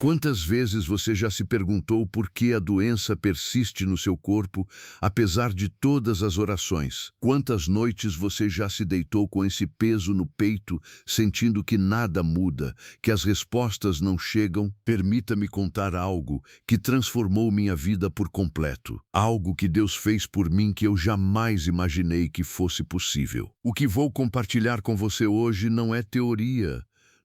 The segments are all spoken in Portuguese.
Quantas vezes você já se perguntou por que a doença persiste no seu corpo, apesar de todas as orações? Quantas noites você já se deitou com esse peso no peito, sentindo que nada muda, que as respostas não chegam? Permita-me contar algo que transformou minha vida por completo. Algo que Deus fez por mim que eu jamais imaginei que fosse possível. O que vou compartilhar com você hoje não é teoria.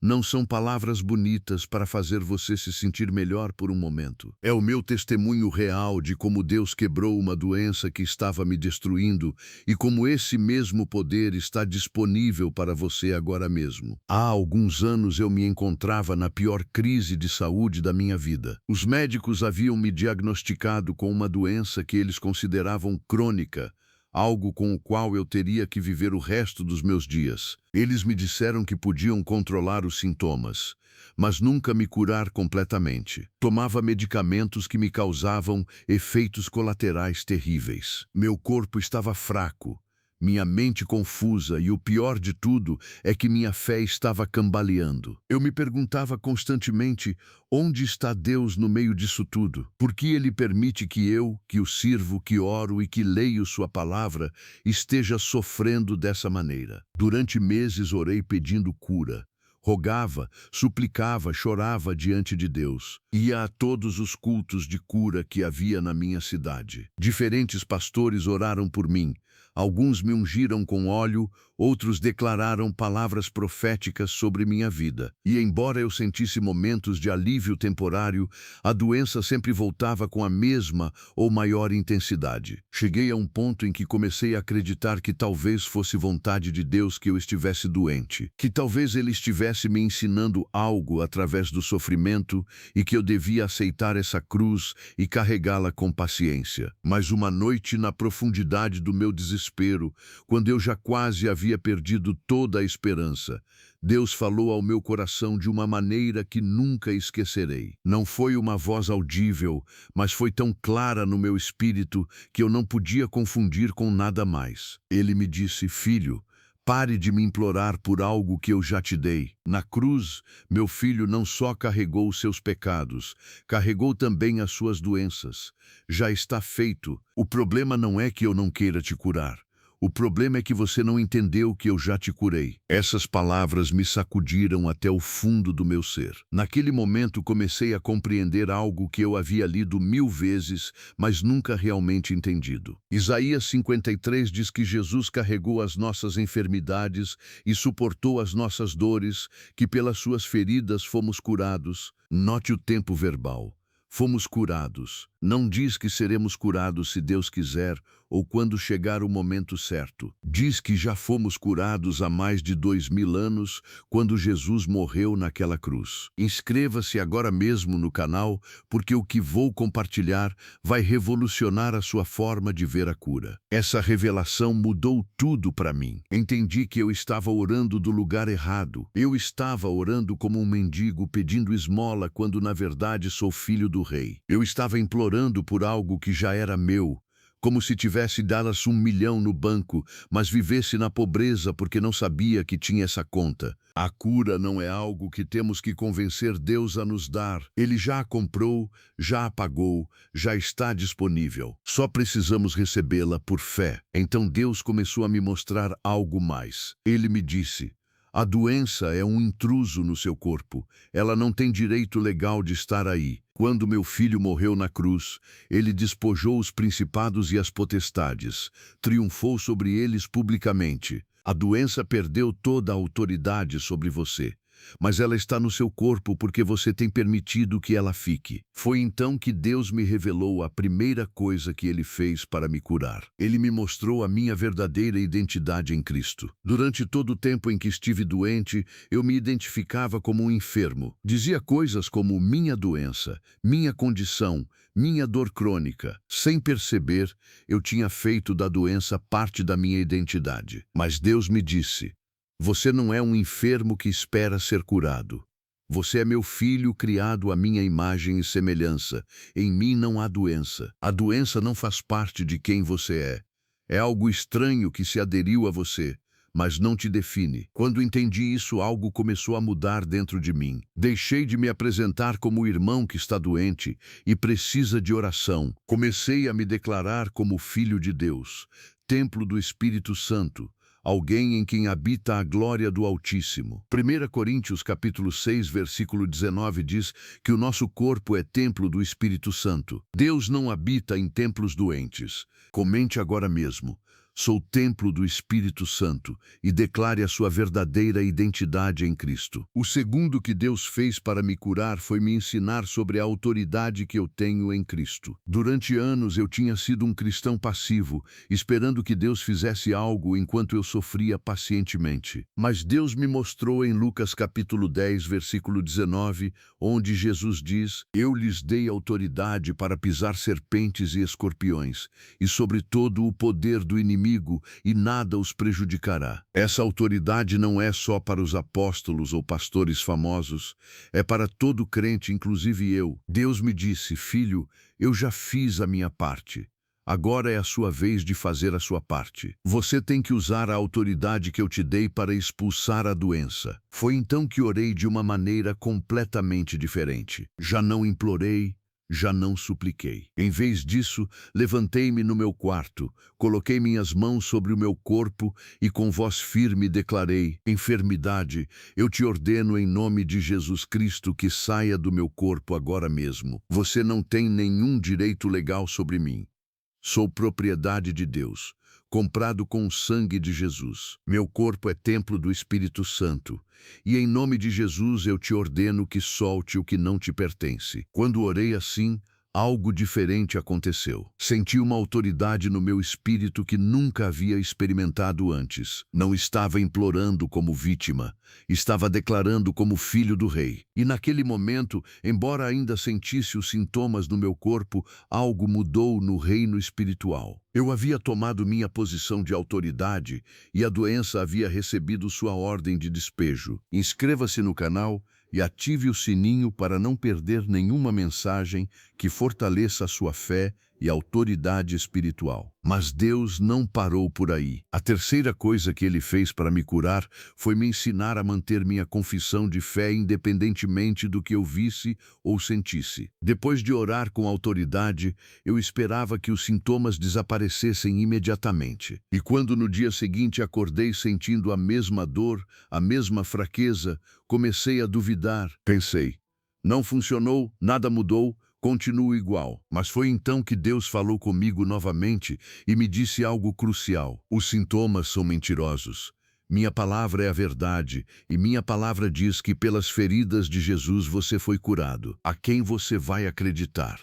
Não são palavras bonitas para fazer você se sentir melhor por um momento. É o meu testemunho real de como Deus quebrou uma doença que estava me destruindo e como esse mesmo poder está disponível para você agora mesmo. Há alguns anos eu me encontrava na pior crise de saúde da minha vida. Os médicos haviam me diagnosticado com uma doença que eles consideravam crônica, algo com o qual eu teria que viver o resto dos meus dias. Eles me disseram que podiam controlar os sintomas, mas nunca me curar completamente. Tomava medicamentos que me causavam efeitos colaterais terríveis. Meu corpo estava fraco, minha mente confusa e o pior de tudo é que minha fé estava cambaleando. Eu me perguntava constantemente, onde está Deus no meio disso tudo? Por que Ele permite que eu, que o sirvo, que oro e que leio sua palavra, esteja sofrendo dessa maneira? Durante meses orei pedindo cura. Rogava, suplicava, chorava diante de Deus. Ia a todos os cultos de cura que havia na minha cidade. Diferentes pastores oraram por mim. Alguns me ungiram com óleo, outros declararam palavras proféticas sobre minha vida. E embora eu sentisse momentos de alívio temporário, a doença sempre voltava com a mesma ou maior intensidade. Cheguei a um ponto em que comecei a acreditar que talvez fosse vontade de Deus que eu estivesse doente, que talvez Ele estivesse me ensinando algo através do sofrimento e que eu devia aceitar essa cruz e carregá-la com paciência. Mas uma noite, na profundidade do meu desespero, quando eu já quase havia perdido toda a esperança, Deus falou ao meu coração de uma maneira que nunca esquecerei. Não foi uma voz audível, mas foi tão clara no meu espírito que eu não podia confundir com nada mais. Ele me disse: filho, pare de me implorar por algo que eu já te dei. Na cruz, meu filho não só carregou os seus pecados, carregou também as suas doenças. Já está feito. O problema não é que eu não queira te curar. O problema é que você não entendeu que eu já te curei. Essas palavras me sacudiram até o fundo do meu ser. Naquele momento comecei a compreender algo que eu havia lido 1000 vezes, mas nunca realmente entendido. Isaías 53 diz que Jesus carregou as nossas enfermidades e suportou as nossas dores, que pelas suas feridas fomos curados. Note o tempo verbal. Fomos curados. Não diz que seremos curados se Deus quiser ou quando chegar o momento certo. Diz que já fomos curados há mais de 2000 anos, quando Jesus morreu naquela cruz. Inscreva-se agora mesmo no canal, porque o que vou compartilhar vai revolucionar a sua forma de ver a cura. Essa revelação mudou tudo para mim. Entendi que eu estava orando do lugar errado. Eu estava orando como um mendigo pedindo esmola, quando na verdade sou filho do rei. Eu estava implorando por algo que já era meu, como se tivesse Dallas 1 milhão no banco, mas vivesse na pobreza porque não sabia que tinha essa conta. A cura não é algo que temos que convencer Deus a nos dar. Ele já a comprou, já a pagou, já está disponível. Só precisamos recebê-la por fé. Então Deus começou a me mostrar algo mais. Ele me disse: a doença é um intruso no seu corpo. Ela não tem direito legal de estar aí. Quando meu filho morreu na cruz, ele despojou os principados e as potestades, triunfou sobre eles publicamente. A doença perdeu toda a autoridade sobre você, mas ela está no seu corpo porque você tem permitido que ela fique. Foi então que Deus me revelou a primeira coisa que Ele fez para me curar. Ele me mostrou a minha verdadeira identidade em Cristo. Durante todo o tempo em que estive doente, eu me identificava como um enfermo. Dizia coisas como minha doença, minha condição, minha dor crônica. Sem perceber, eu tinha feito da doença parte da minha identidade. Mas Deus me disse: você não é um enfermo que espera ser curado. Você é meu filho criado à minha imagem e semelhança. Em mim não há doença. A doença não faz parte de quem você é. É algo estranho que se aderiu a você, mas não te define. Quando entendi isso, algo começou a mudar dentro de mim. Deixei de me apresentar como o irmão que está doente e precisa de oração. Comecei a me declarar como filho de Deus, templo do Espírito Santo, alguém em quem habita a glória do Altíssimo. 1 Coríntios capítulo 6, versículo 19 diz que o nosso corpo é templo do Espírito Santo. Deus não habita em templos doentes. Comente agora mesmo: sou templo do Espírito Santo, e declare a sua verdadeira identidade em Cristo. O segundo que Deus fez para me curar foi me ensinar sobre a autoridade que eu tenho em Cristo. Durante anos eu tinha sido um cristão passivo, esperando que Deus fizesse algo enquanto eu sofria pacientemente. Mas Deus me mostrou em Lucas capítulo 10, versículo 19, onde Jesus diz: eu lhes dei autoridade para pisar serpentes e escorpiões, e sobre todo o poder do inimigo, e nada os prejudicará. Essa autoridade não é só para os apóstolos ou pastores famosos, é para todo crente, inclusive eu. Deus me disse: filho, eu já fiz a minha parte. Agora é a sua vez de fazer a sua parte. Você tem que usar a autoridade que eu te dei para expulsar a doença. Foi então que orei de uma maneira completamente diferente. Já não implorei, já não supliquei. Em vez disso, levantei-me no meu quarto, coloquei minhas mãos sobre o meu corpo e com voz firme declarei: enfermidade, eu te ordeno em nome de Jesus Cristo que saia do meu corpo agora mesmo. Você não tem nenhum direito legal sobre mim. Sou propriedade de Deus, comprado com o sangue de Jesus. Meu corpo é templo do Espírito Santo, e em nome de Jesus eu te ordeno que solte o que não te pertence. Quando orei assim, algo diferente aconteceu. Senti uma autoridade no meu espírito que nunca havia experimentado antes. Não estava implorando como vítima, estava declarando como filho do rei. E naquele momento, embora ainda sentisse os sintomas no meu corpo, algo mudou no reino espiritual. Eu havia tomado minha posição de autoridade e a doença havia recebido sua ordem de despejo. Inscreva-se no canal e ative o sininho para não perder nenhuma mensagem que fortaleça a sua fé e autoridade espiritual. Mas Deus não parou por aí. A terceira coisa que Ele fez para me curar foi me ensinar a manter minha confissão de fé independentemente do que eu visse ou sentisse. Depois de orar com autoridade, eu esperava que os sintomas desaparecessem imediatamente. E quando no dia seguinte acordei sentindo a mesma dor, a mesma fraqueza, comecei a duvidar. Pensei: não funcionou, nada mudou, continuo igual. Mas foi então que Deus falou comigo novamente e me disse algo crucial: os sintomas são mentirosos. Minha palavra é a verdade, e minha palavra diz que pelas feridas de Jesus você foi curado. A quem você vai acreditar?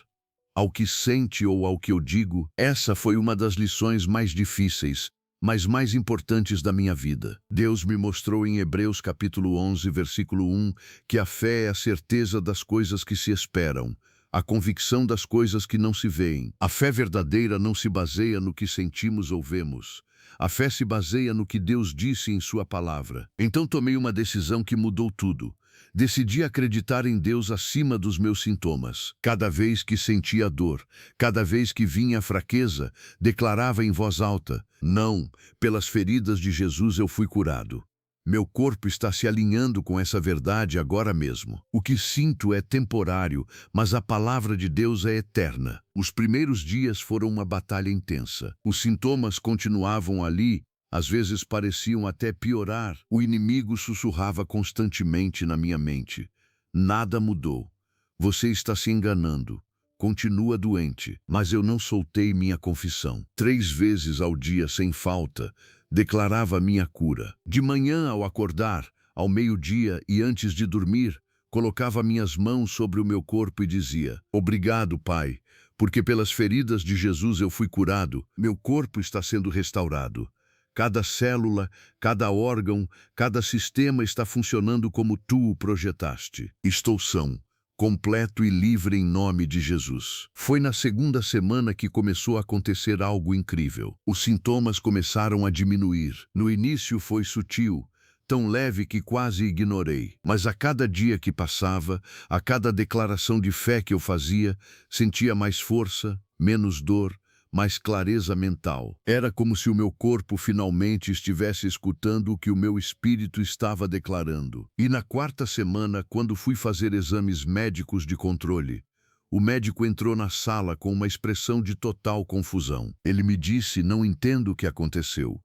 Ao que sente ou ao que eu digo? Essa foi uma das lições mais difíceis, mas mais importantes da minha vida. Deus me mostrou em Hebreus capítulo 11, versículo 1, que a fé é a certeza das coisas que se esperam, a convicção das coisas que não se veem. A fé verdadeira não se baseia no que sentimos ou vemos. A fé se baseia no que Deus disse em sua palavra. Então tomei uma decisão que mudou tudo. Decidi acreditar em Deus acima dos meus sintomas. Cada vez que sentia dor, cada vez que vinha a fraqueza, declarava em voz alta: não, pelas feridas de Jesus eu fui curado. Meu corpo está se alinhando com essa verdade agora mesmo. O que sinto é temporário, mas a palavra de Deus é eterna. Os primeiros dias foram uma batalha intensa. Os sintomas continuavam ali, às vezes pareciam até piorar. O inimigo sussurrava constantemente na minha mente: nada mudou. Você está se enganando. Continua doente. Mas eu não soltei minha confissão. 3 vezes ao dia, sem falta, declarava minha cura. De manhã ao acordar, ao meio-dia e antes de dormir, colocava minhas mãos sobre o meu corpo e dizia: obrigado, Pai, porque pelas feridas de Jesus eu fui curado. Meu corpo está sendo restaurado. Cada célula, cada órgão, cada sistema está funcionando como tu o projetaste. Estou são, completo e livre em nome de Jesus. Foi na segunda semana que começou a acontecer algo incrível. Os sintomas começaram a diminuir. No início foi sutil, tão leve que quase ignorei. Mas a cada dia que passava, a cada declaração de fé que eu fazia, sentia mais força, menos dor, mas clareza mental. Era como se o meu corpo finalmente estivesse escutando o que o meu espírito estava declarando. E na quarta semana, quando fui fazer exames médicos de controle, o médico entrou na sala com uma expressão de total confusão. Ele me disse: "Não entendo o que aconteceu.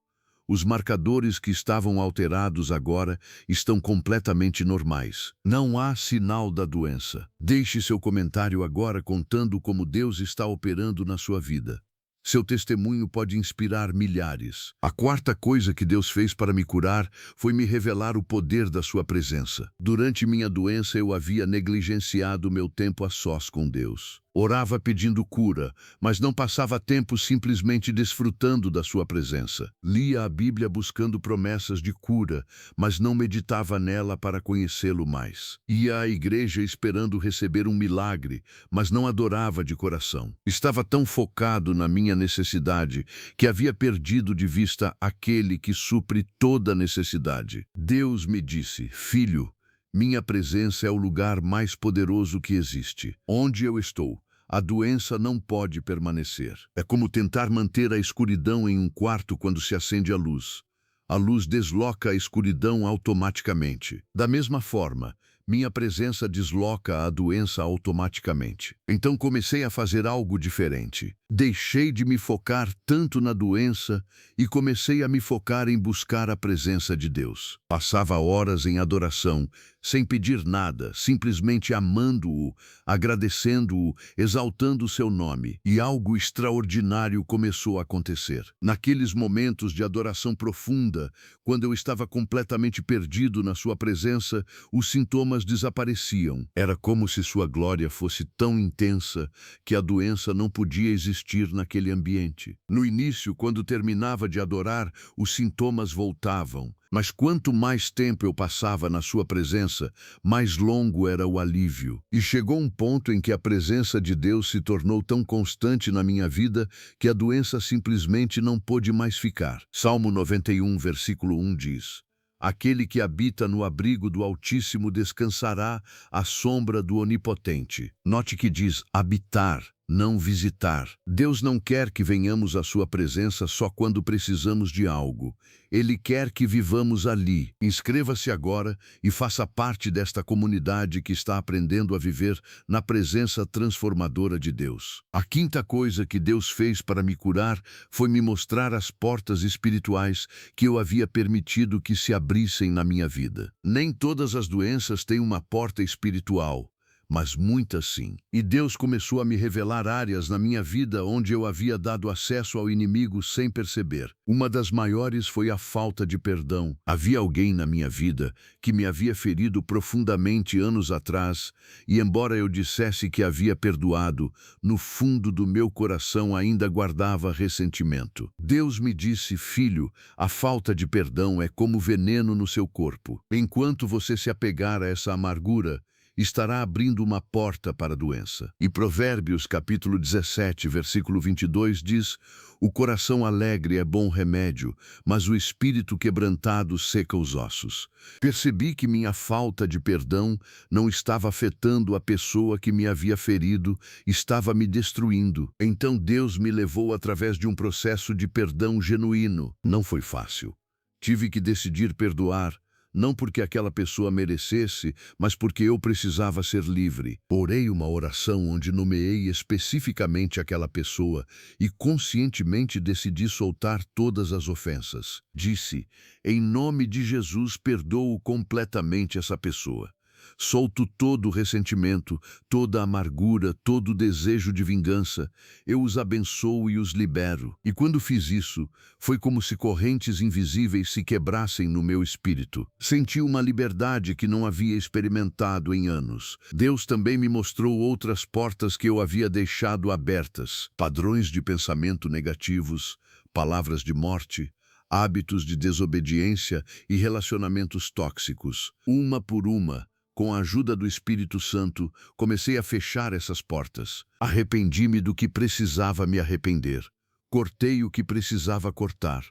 Os marcadores que estavam alterados agora estão completamente normais. Não há sinal da doença. Deixe seu comentário agora contando como Deus está operando na sua vida. Seu testemunho pode inspirar milhares." A quarta coisa que Deus fez para me curar foi me revelar o poder da sua presença. Durante minha doença, eu havia negligenciado meu tempo a sós com Deus. Orava pedindo cura, mas não passava tempo simplesmente desfrutando da sua presença. Lia a Bíblia buscando promessas de cura, mas não meditava nela para conhecê-lo mais. Ia à igreja esperando receber um milagre, mas não adorava de coração. Estava tão focado na minha necessidade que havia perdido de vista aquele que supre toda necessidade. Deus me disse: "Filho, minha presença é o lugar mais poderoso que existe. Onde eu estou, a doença não pode permanecer. É como tentar manter a escuridão em um quarto quando se acende a luz. A luz desloca a escuridão automaticamente. Da mesma forma, minha presença desloca a doença automaticamente. Então comecei a fazer algo diferente. Deixei de me focar tanto na doença e comecei a me focar em buscar a presença de Deus. Passava horas em adoração, sem pedir nada, simplesmente amando-o, agradecendo-o, exaltando o seu nome. E algo extraordinário começou a acontecer. Naqueles momentos de adoração profunda, quando eu estava completamente perdido na sua presença, os sintomas desapareciam. Era como se sua glória fosse tão intensa que a doença não podia existir naquele ambiente. No início, quando terminava de adorar, os sintomas voltavam. Mas quanto mais tempo eu passava na sua presença, mais longo era o alívio. E chegou um ponto em que a presença de Deus se tornou tão constante na minha vida que a doença simplesmente não pôde mais ficar. Salmo 91, versículo 1 diz: "Aquele que habita no abrigo do Altíssimo descansará à sombra do Onipotente." Note que diz habitar, não visitar. Deus não quer que venhamos à sua presença só quando precisamos de algo. Ele quer que vivamos ali. Inscreva-se agora e faça parte desta comunidade que está aprendendo a viver na presença transformadora de Deus. A quinta coisa que Deus fez para me curar foi me mostrar as portas espirituais que eu havia permitido que se abrissem na minha vida. Nem todas as doenças têm uma porta espiritual, mas muitas sim. E Deus começou a me revelar áreas na minha vida onde eu havia dado acesso ao inimigo sem perceber. Uma das maiores foi a falta de perdão. Havia alguém na minha vida que me havia ferido profundamente anos atrás, e embora eu dissesse que havia perdoado, no fundo do meu coração ainda guardava ressentimento. Deus me disse: "Filho, a falta de perdão é como veneno no seu corpo. Enquanto você se apegar a essa amargura, estará abrindo uma porta para a doença." E Provérbios, capítulo 17, versículo 22 diz: "O coração alegre é bom remédio, mas o espírito quebrantado seca os ossos." Percebi que minha falta de perdão não estava afetando a pessoa que me havia ferido, estava me destruindo. Então Deus me levou através de um processo de perdão genuíno. Não foi fácil. Tive que decidir perdoar, não porque aquela pessoa merecesse, mas porque eu precisava ser livre. Orei uma oração onde nomeei especificamente aquela pessoa e conscientemente decidi soltar todas as ofensas. Disse: "Em nome de Jesus, perdoo completamente essa pessoa. Solto todo o ressentimento, toda a amargura, todo o desejo de vingança. Eu os abençoo e os libero." E quando fiz isso, foi como se correntes invisíveis se quebrassem no meu espírito. Senti uma liberdade que não havia experimentado em anos. Deus também me mostrou outras portas que eu havia deixado abertas. Padrões de pensamento negativos, palavras de morte, hábitos de desobediência e relacionamentos tóxicos. Uma por uma, com a ajuda do Espírito Santo, comecei a fechar essas portas. Arrependi-me do que precisava me arrepender. Cortei o que precisava cortar.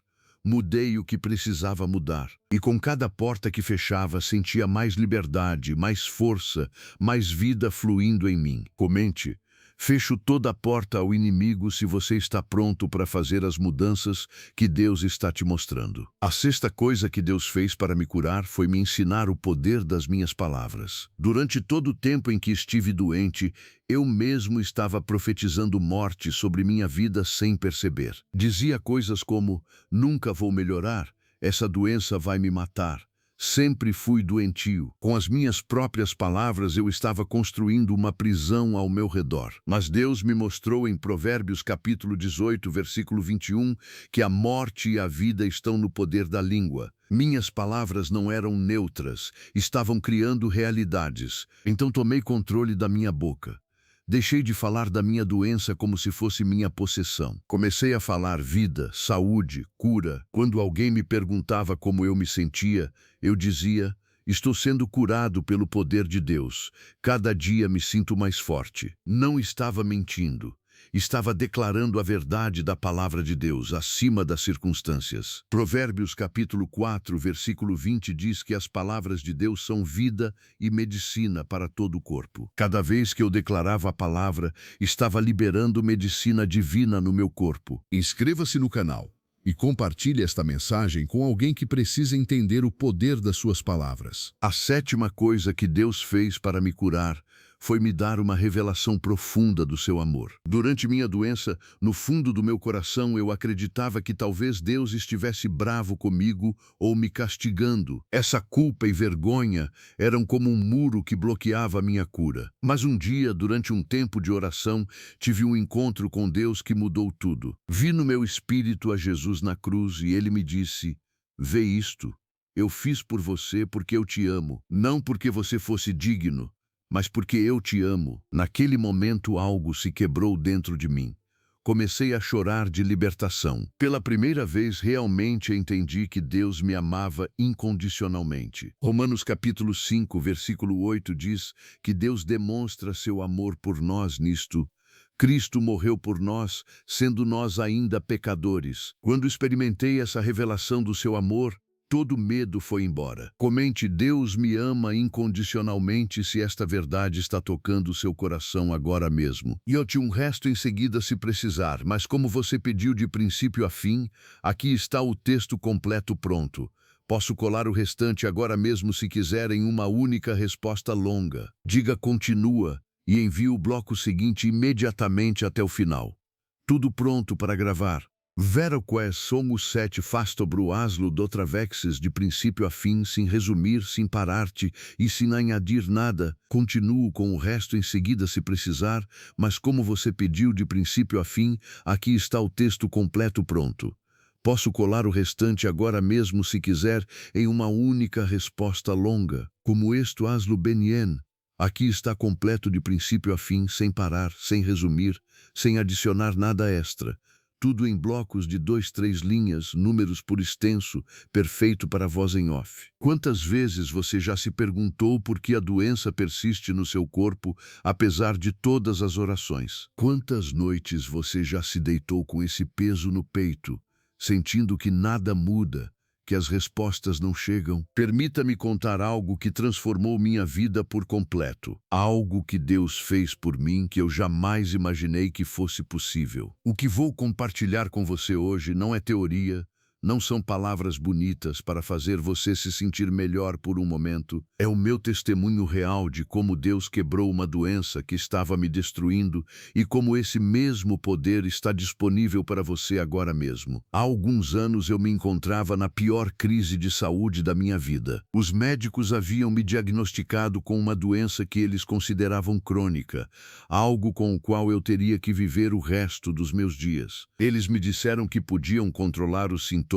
Mudei o que precisava mudar. E com cada porta que fechava, sentia mais liberdade, mais força, mais vida fluindo em mim. Comente: Fecho toda a porta ao inimigo se você está pronto para fazer as mudanças que Deus está te mostrando. A sexta coisa que Deus fez para me curar foi me ensinar o poder das minhas palavras. Durante todo o tempo em que estive doente, eu mesmo estava profetizando morte sobre minha vida sem perceber. Dizia coisas como: nunca vou melhorar, essa doença vai me matar. Sempre fui doentio. Com as minhas próprias palavras, eu estava construindo uma prisão ao meu redor. Mas Deus me mostrou em Provérbios capítulo 18, versículo 21, que a morte e a vida estão no poder da língua. Minhas palavras não eram neutras, estavam criando realidades. Então tomei controle da minha boca. Deixei de falar da minha doença como se fosse minha possessão. Comecei a falar vida, saúde, cura. Quando alguém me perguntava como eu me sentia, eu dizia: estou sendo curado pelo poder de Deus. Cada dia me sinto mais forte. Não estava mentindo. Estava declarando a verdade da palavra de Deus acima das circunstâncias. Provérbios capítulo 4, versículo 20 diz que as palavras de Deus são vida e medicina para todo o corpo. Cada vez que eu declarava a palavra, estava liberando medicina divina no meu corpo. Inscreva-se no canal e compartilhe esta mensagem com alguém que precisa entender o poder das suas palavras. A sétima coisa que Deus fez para me curar foi me dar uma revelação profunda do seu amor. Durante minha doença, no fundo do meu coração, eu acreditava que talvez Deus estivesse bravo comigo ou me castigando. Essa culpa e vergonha eram como um muro que bloqueava a minha cura. Mas um dia, durante um tempo de oração, tive um encontro com Deus que mudou tudo. Vi no meu espírito a Jesus na cruz e ele me disse: vê isto, eu fiz por você porque eu te amo, não porque você fosse digno, mas porque eu te amo. Naquele momento algo se quebrou dentro de mim. Comecei a chorar de libertação. Pela primeira vez realmente entendi que Deus me amava incondicionalmente. Romanos capítulo 5, versículo 8 diz que Deus demonstra seu amor por nós nisto: Cristo morreu por nós, sendo nós ainda pecadores. Quando experimentei essa revelação do seu amor, todo medo foi embora. Comente: Deus me ama incondicionalmente, se esta verdade está tocando o seu coração agora mesmo. E eu te um resto em seguida se precisar, mas como você pediu de princípio a fim, aqui está o texto completo pronto. Posso colar o restante agora mesmo se quiser em uma única resposta longa. Diga continua e envie o bloco seguinte imediatamente até o final. Tudo pronto para gravar. Vero quais somos sete fastobro aslo dotravexes de princípio a fim, sem resumir, sem parar-te e sem añadir nada. Continuo com o resto em seguida se precisar, mas como você pediu de princípio a fim, aqui está o texto completo pronto. Posso colar o restante agora mesmo se quiser em uma única resposta longa. Como esto aslo benien. Aqui está completo de princípio a fim, sem parar, sem resumir, sem adicionar nada extra. Tudo em blocos de 2, 3 linhas, números por extenso, perfeito para voz em off. Quantas vezes você já se perguntou por que a doença persiste no seu corpo, apesar de todas as orações? Quantas noites você já se deitou com esse peso no peito, sentindo que nada muda, que as respostas não chegam? Permita-me contar algo que transformou minha vida por completo. Algo que Deus fez por mim que eu jamais imaginei que fosse possível. O que vou compartilhar com você hoje não é teoria, não são palavras bonitas para fazer você se sentir melhor por um momento. É o meu testemunho real de como Deus quebrou uma doença que estava me destruindo e como esse mesmo poder está disponível para você agora mesmo. Há alguns anos eu me encontrava na pior crise de saúde da minha vida. Os médicos haviam me diagnosticado com uma doença que eles consideravam crônica, algo com o qual eu teria que viver o resto dos meus dias. Eles me disseram que podiam controlar os sintomas,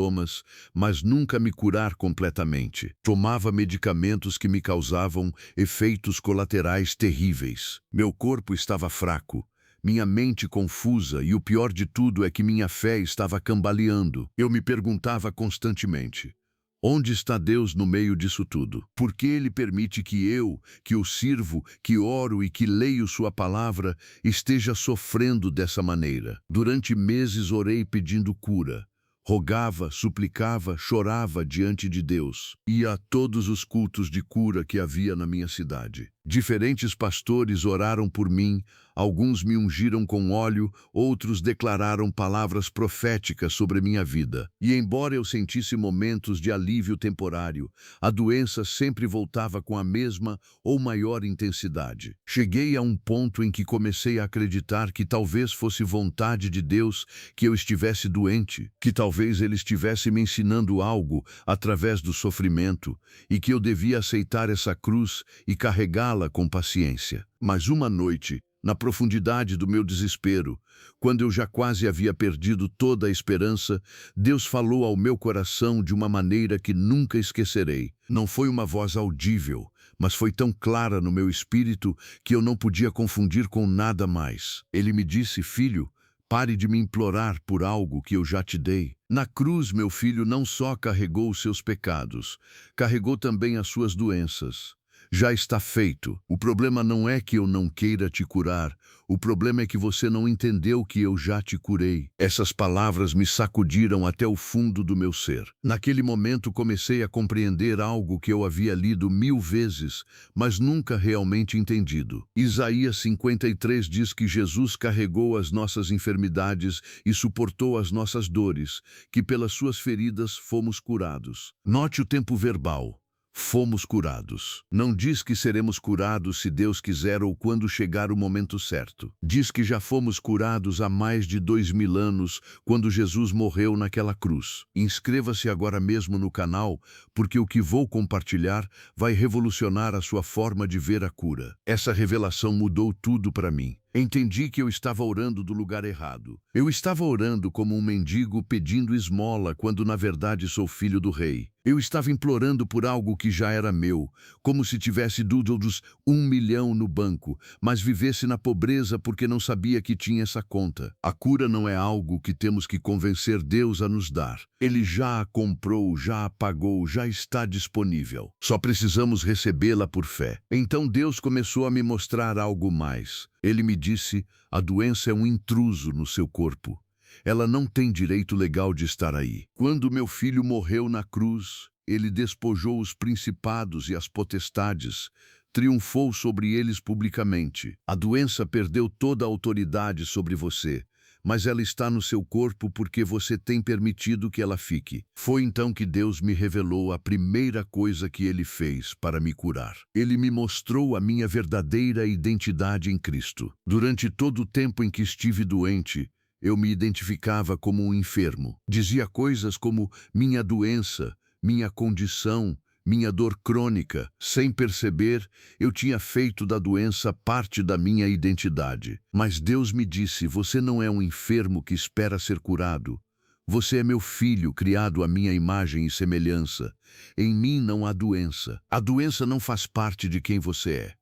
mas nunca me curar completamente. Tomava medicamentos que me causavam efeitos colaterais terríveis. Meu corpo estava fraco, minha mente confusa e o pior de tudo é que minha fé estava cambaleando. Eu me perguntava constantemente: onde está Deus no meio disso tudo? Por que Ele permite que eu, que o sirvo, que oro e que leio sua palavra, esteja sofrendo dessa maneira? Durante meses orei pedindo cura. Rogava, suplicava, chorava diante de Deus. Ia a todos os cultos de cura que havia na minha cidade. Diferentes pastores oraram por mim, alguns me ungiram com óleo, outros declararam palavras proféticas sobre minha vida. E embora eu sentisse momentos de alívio temporário, a doença sempre voltava com a mesma ou maior intensidade. Cheguei a um ponto em que comecei a acreditar que talvez fosse vontade de Deus que eu estivesse doente, que talvez Ele estivesse me ensinando algo através do sofrimento e que eu devia aceitar essa cruz e carregá-la com paciência. Mas uma noite, na profundidade do meu desespero, quando eu já quase havia perdido toda a esperança, Deus falou ao meu coração de uma maneira que nunca esquecerei. Não foi uma voz audível, mas foi tão clara no meu espírito que eu não podia confundir com nada mais. Ele me disse: filho, pare de me implorar por algo que eu já te dei. Na cruz, meu filho não só carregou os seus pecados, carregou também as suas doenças. Já está feito. O problema não é que eu não queira te curar. O problema é que você não entendeu que eu já te curei. Essas palavras me sacudiram até o fundo do meu ser. Naquele momento comecei a compreender algo que eu havia lido 1000 vezes, mas nunca realmente entendido. Isaías 53 diz que Jesus carregou as nossas enfermidades e suportou as nossas dores, que pelas suas feridas fomos curados. Note o tempo verbal. Fomos curados. Não diz que seremos curados se Deus quiser ou quando chegar o momento certo. Diz que já fomos curados há mais de 2000 anos, quando Jesus morreu naquela cruz. Inscreva-se agora mesmo no canal, porque o que vou compartilhar vai revolucionar a sua forma de ver a cura. Essa revelação mudou tudo para mim. Entendi que eu estava orando do lugar errado. Eu estava orando como um mendigo pedindo esmola, quando na verdade sou filho do rei. Eu estava implorando por algo que já era meu, como se tivesse dúvidas 1 milhão no banco, mas vivesse na pobreza porque não sabia que tinha essa conta. A cura não é algo que temos que convencer Deus a nos dar. Ele já a comprou, já a pagou, já está disponível. Só precisamos recebê-la por fé. Então Deus começou a me mostrar algo mais. Ele me disse: a doença é um intruso no seu corpo. Ela não tem direito legal de estar aí. Quando meu filho morreu na cruz, ele despojou os principados e as potestades, triunfou sobre eles publicamente. A doença perdeu toda a autoridade sobre você, mas ela está no seu corpo porque você tem permitido que ela fique. Foi então que Deus me revelou a primeira coisa que Ele fez para me curar. Ele me mostrou a minha verdadeira identidade em Cristo. Durante todo o tempo em que estive doente, eu me identificava como um enfermo. Dizia coisas como minha doença, minha condição, minha dor crônica. Sem perceber, eu tinha feito da doença parte da minha identidade. Mas Deus me disse: você não é um enfermo que espera ser curado. Você é meu filho, criado à minha imagem e semelhança. Em mim não há doença. A doença não faz parte de quem você é.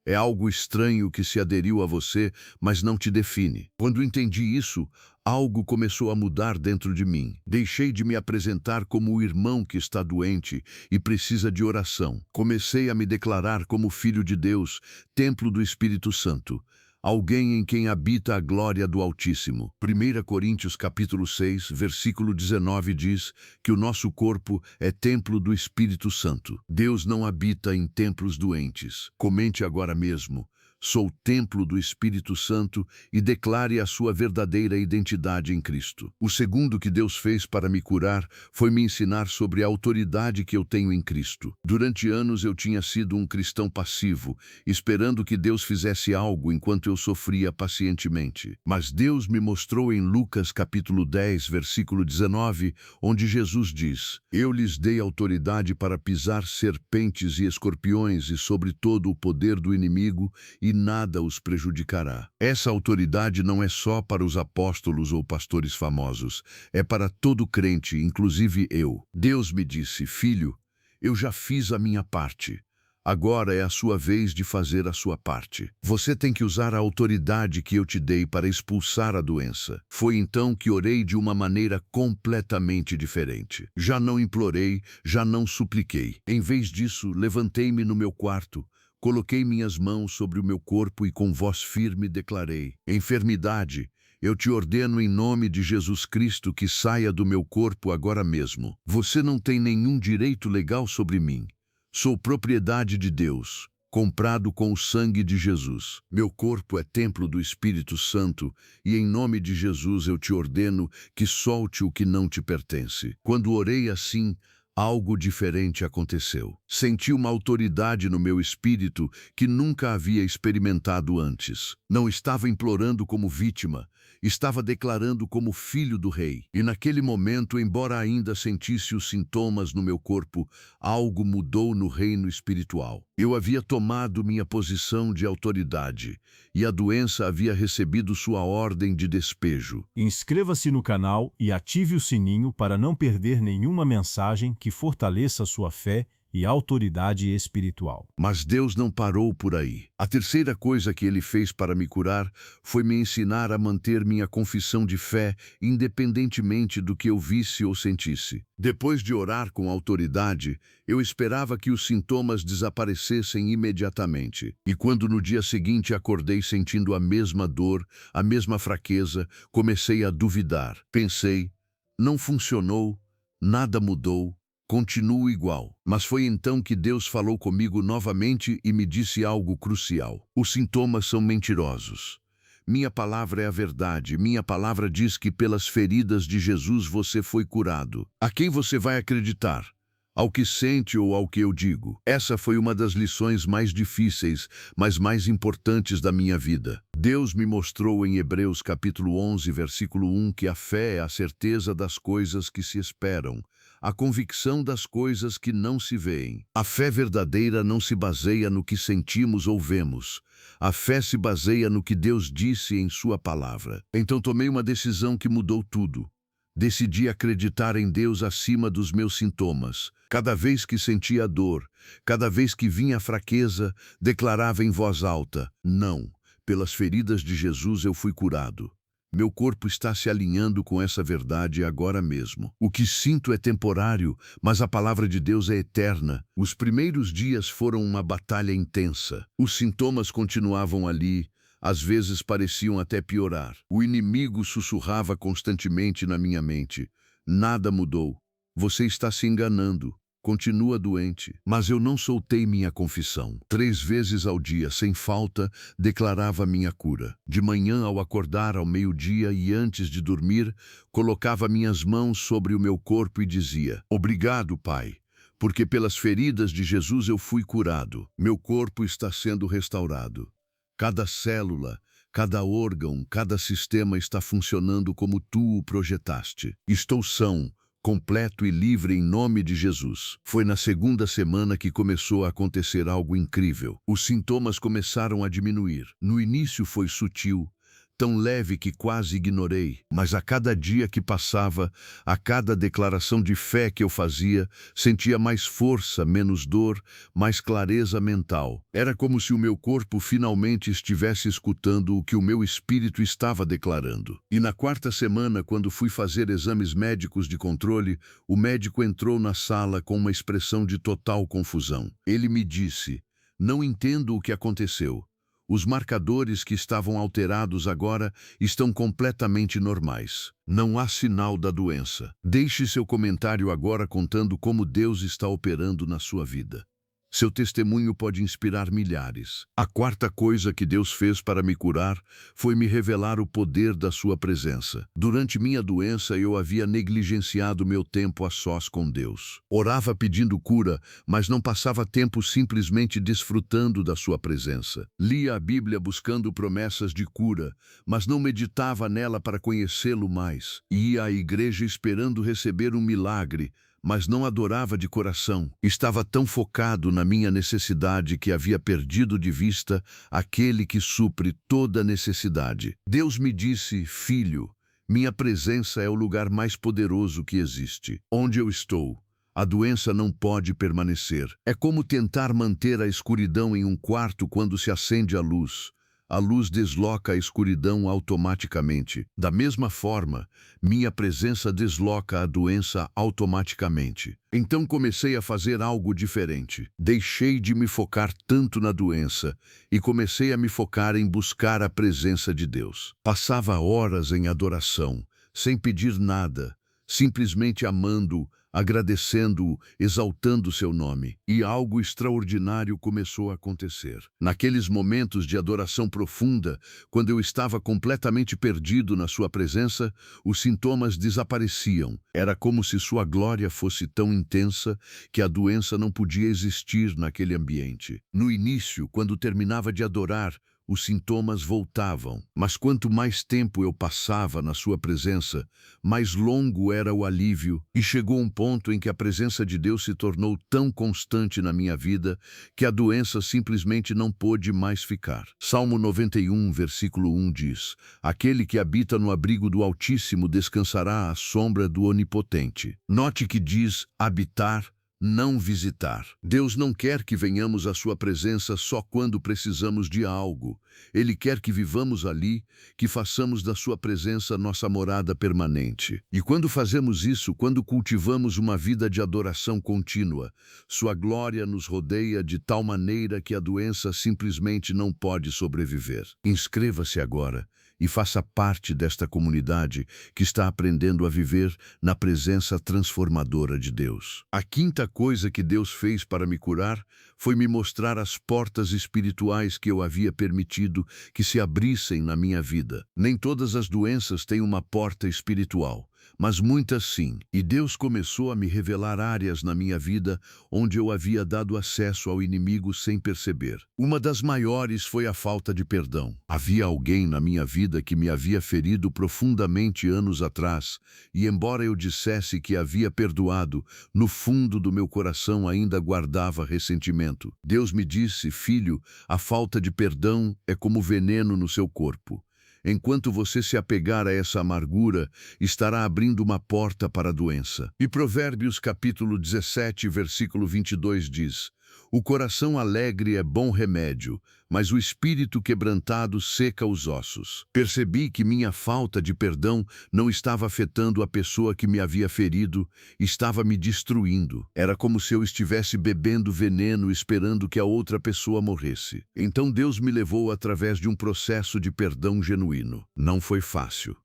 É algo estranho que se aderiu a você, mas não te define. Quando entendi isso, algo começou a mudar dentro de mim. Deixei de me apresentar como o irmão que está doente e precisa de oração. Comecei a me declarar como filho de Deus, templo do Espírito Santo, alguém em quem habita a glória do Altíssimo. 1 Coríntios capítulo 6, versículo 19 diz que o nosso corpo é templo do Espírito Santo. Deus não habita em templos doentes. Comente agora mesmo: sou templo do Espírito Santo, e declare a sua verdadeira identidade em Cristo. O segundo que Deus fez para me curar foi me ensinar sobre a autoridade que eu tenho em Cristo. Durante anos eu tinha sido um cristão passivo, esperando que Deus fizesse algo enquanto eu sofria pacientemente. Mas Deus me mostrou em Lucas capítulo 10, versículo 19, onde Jesus diz: eu lhes dei autoridade para pisar serpentes e escorpiões e sobre todo o poder do inimigo, e nada os prejudicará. Essa autoridade não é só para os apóstolos ou pastores famosos, é para todo crente, inclusive eu. Deus me disse: filho, eu já fiz a minha parte. Agora é a sua vez de fazer a sua parte. Você tem que usar a autoridade que eu te dei para expulsar a doença. Foi então que orei de uma maneira completamente diferente. Já não implorei, já não supliquei. Em vez disso, levantei-me no meu quarto, coloquei minhas mãos sobre o meu corpo e com voz firme declarei: enfermidade, eu te ordeno em nome de Jesus Cristo que saia do meu corpo agora mesmo. Você não tem nenhum direito legal sobre mim. Sou propriedade de Deus. comprado com o sangue de Jesus. Meu corpo é templo do Espírito Santo e em nome de Jesus eu te ordeno que solte o que não te pertence. Quando orei assim, algo diferente aconteceu. Senti uma autoridade no meu espírito que nunca havia experimentado antes. Não estava implorando como vítima, estava declarando como filho do rei. E naquele momento, embora ainda sentisse os sintomas no meu corpo, algo mudou no reino espiritual. Eu havia tomado minha posição de autoridade e a doença havia recebido sua ordem de despejo. Inscreva-se no canal e ative o sininho para não perder nenhuma mensagem que fortaleça sua fé e autoridade espiritual. Mas Deus não parou por aí. A terceira coisa que Ele fez para me curar foi me ensinar a manter minha confissão de fé, independentemente do que eu visse ou sentisse. Depois de orar com autoridade, eu esperava que os sintomas desaparecessem imediatamente. E quando no dia seguinte acordei sentindo a mesma dor, a mesma fraqueza, comecei a duvidar. Pensei, não funcionou, nada mudou. Continuo igual. Mas foi então que Deus falou comigo novamente e me disse algo crucial. Os sintomas são mentirosos. Minha palavra é a verdade. Minha palavra diz que pelas feridas de Jesus você foi curado. A quem você vai acreditar? Ao que sente ou ao que eu digo? Essa foi uma das lições mais difíceis, mas mais importantes da minha vida. Deus me mostrou em Hebreus capítulo 11, versículo 1, que a fé é a certeza das coisas que se esperam, a convicção das coisas que não se veem. A fé verdadeira não se baseia no que sentimos ou vemos. A fé se baseia no que Deus disse em sua palavra. Então tomei uma decisão que mudou tudo. Decidi acreditar em Deus acima dos meus sintomas. Cada vez que sentia dor, cada vez que vinha a fraqueza, declarava em voz alta: não, pelas feridas de Jesus eu fui curado. Meu corpo está se alinhando com essa verdade agora mesmo. O que sinto é temporário, mas a palavra de Deus é eterna. Os primeiros dias foram uma batalha intensa. Os sintomas continuavam ali, às vezes pareciam até piorar. O inimigo sussurrava constantemente na minha mente: nada mudou. Você está se enganando. Continua doente. Mas eu não soltei minha confissão. 3 vezes ao dia, sem falta, declarava minha cura. De manhã, ao acordar, ao meio-dia e antes de dormir, colocava minhas mãos sobre o meu corpo e dizia: obrigado, Pai, porque pelas feridas de Jesus eu fui curado. Meu corpo está sendo restaurado. Cada célula, cada órgão, cada sistema está funcionando como tu o projetaste. Estou são, completo e livre em nome de Jesus. Foi na segunda semana que começou a acontecer algo incrível. Os sintomas começaram a diminuir. No início foi sutil, tão leve que quase ignorei, mas a cada dia que passava, a cada declaração de fé que eu fazia, sentia mais força, menos dor, mais clareza mental. Era como se o meu corpo finalmente estivesse escutando o que o meu espírito estava declarando. E na 4ª semana, quando fui fazer exames médicos de controle, o médico entrou na sala com uma expressão de total confusão. Ele me disse: não entendo o que aconteceu. Os marcadores que estavam alterados agora estão completamente normais. Não há sinal da doença. Deixe seu comentário agora contando como Deus está operando na sua vida. Seu testemunho pode inspirar milhares. A 4ª coisa que Deus fez para me curar foi me revelar o poder da sua presença. Durante minha doença, eu havia negligenciado meu tempo a sós com Deus. Orava pedindo cura, mas não passava tempo simplesmente desfrutando da sua presença. Lia a Bíblia buscando promessas de cura, mas não meditava nela para conhecê-lo mais. Ia à igreja esperando receber um milagre, mas não adorava de coração. Estava tão focado na minha necessidade que havia perdido de vista aquele que supre toda necessidade. Deus me disse: filho, minha presença é o lugar mais poderoso que existe. Onde eu estou, a doença não pode permanecer. É como tentar manter a escuridão em um quarto quando se acende a luz. A luz desloca a escuridão automaticamente. Da mesma forma, minha presença desloca a doença automaticamente. Então comecei a fazer algo diferente. Deixei de me focar tanto na doença e comecei a me focar em buscar a presença de Deus. Passava horas em adoração, sem pedir nada, simplesmente amando, agradecendo-o, exaltando seu nome. E algo extraordinário começou a acontecer. Naqueles momentos de adoração profunda, quando eu estava completamente perdido na sua presença, os sintomas desapareciam. Era como se sua glória fosse tão intensa que a doença não podia existir naquele ambiente. No início, quando terminava de adorar, os sintomas voltavam, mas quanto mais tempo eu passava na sua presença, mais longo era o alívio, e chegou um ponto em que a presença de Deus se tornou tão constante na minha vida que a doença simplesmente não pôde mais ficar. Salmo 91, versículo 1 diz: Aquele que habita no abrigo do Altíssimo descansará à sombra do Onipotente. Note que diz habitar, não visitar. Deus não quer que venhamos à sua presença só quando precisamos de algo. Ele quer que vivamos ali, que façamos da sua presença nossa morada permanente. E quando fazemos isso, quando cultivamos uma vida de adoração contínua, sua glória nos rodeia de tal maneira que a doença simplesmente não pode sobreviver. Inscreva-se agora e faça parte desta comunidade que está aprendendo a viver na presença transformadora de Deus. A quinta coisa que Deus fez para me curar foi me mostrar as portas espirituais que eu havia permitido que se abrissem na minha vida. Nem todas as doenças têm uma porta espiritual, mas muitas sim. E Deus começou a me revelar áreas na minha vida onde eu havia dado acesso ao inimigo sem perceber. Uma das maiores foi a falta de perdão. Havia alguém na minha vida que me havia ferido profundamente anos atrás, e embora eu dissesse que havia perdoado, no fundo do meu coração ainda guardava ressentimento. Deus me disse: filho, a falta de perdão é como veneno no seu corpo. Enquanto você se apegar a essa amargura, estará abrindo uma porta para a doença. E Provérbios capítulo 17, versículo 22 diz: O coração alegre é bom remédio, mas o espírito quebrantado seca os ossos. Percebi que minha falta de perdão não estava afetando a pessoa que me havia ferido, estava me destruindo. Era como se eu estivesse bebendo veneno esperando que a outra pessoa morresse. Então Deus me levou através de um processo de perdão genuíno. Não foi fácil.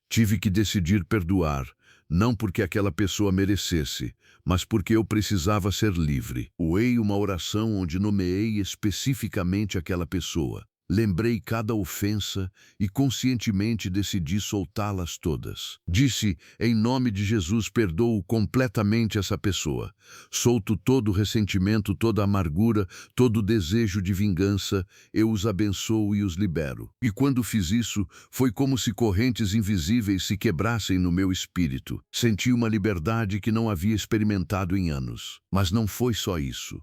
Tive que decidir perdoar, não porque aquela pessoa merecesse, mas porque eu precisava ser livre. Orei uma oração onde nomeei especificamente aquela pessoa. Lembrei cada ofensa e conscientemente decidi soltá-las todas. Disse: em nome de Jesus, perdoo completamente essa pessoa. Solto todo o ressentimento, toda a amargura, todo o desejo de vingança. Eu os abençoo e os libero. E quando fiz isso, foi como se correntes invisíveis se quebrassem no meu espírito. Senti uma liberdade que não havia experimentado em anos. Mas não foi só isso.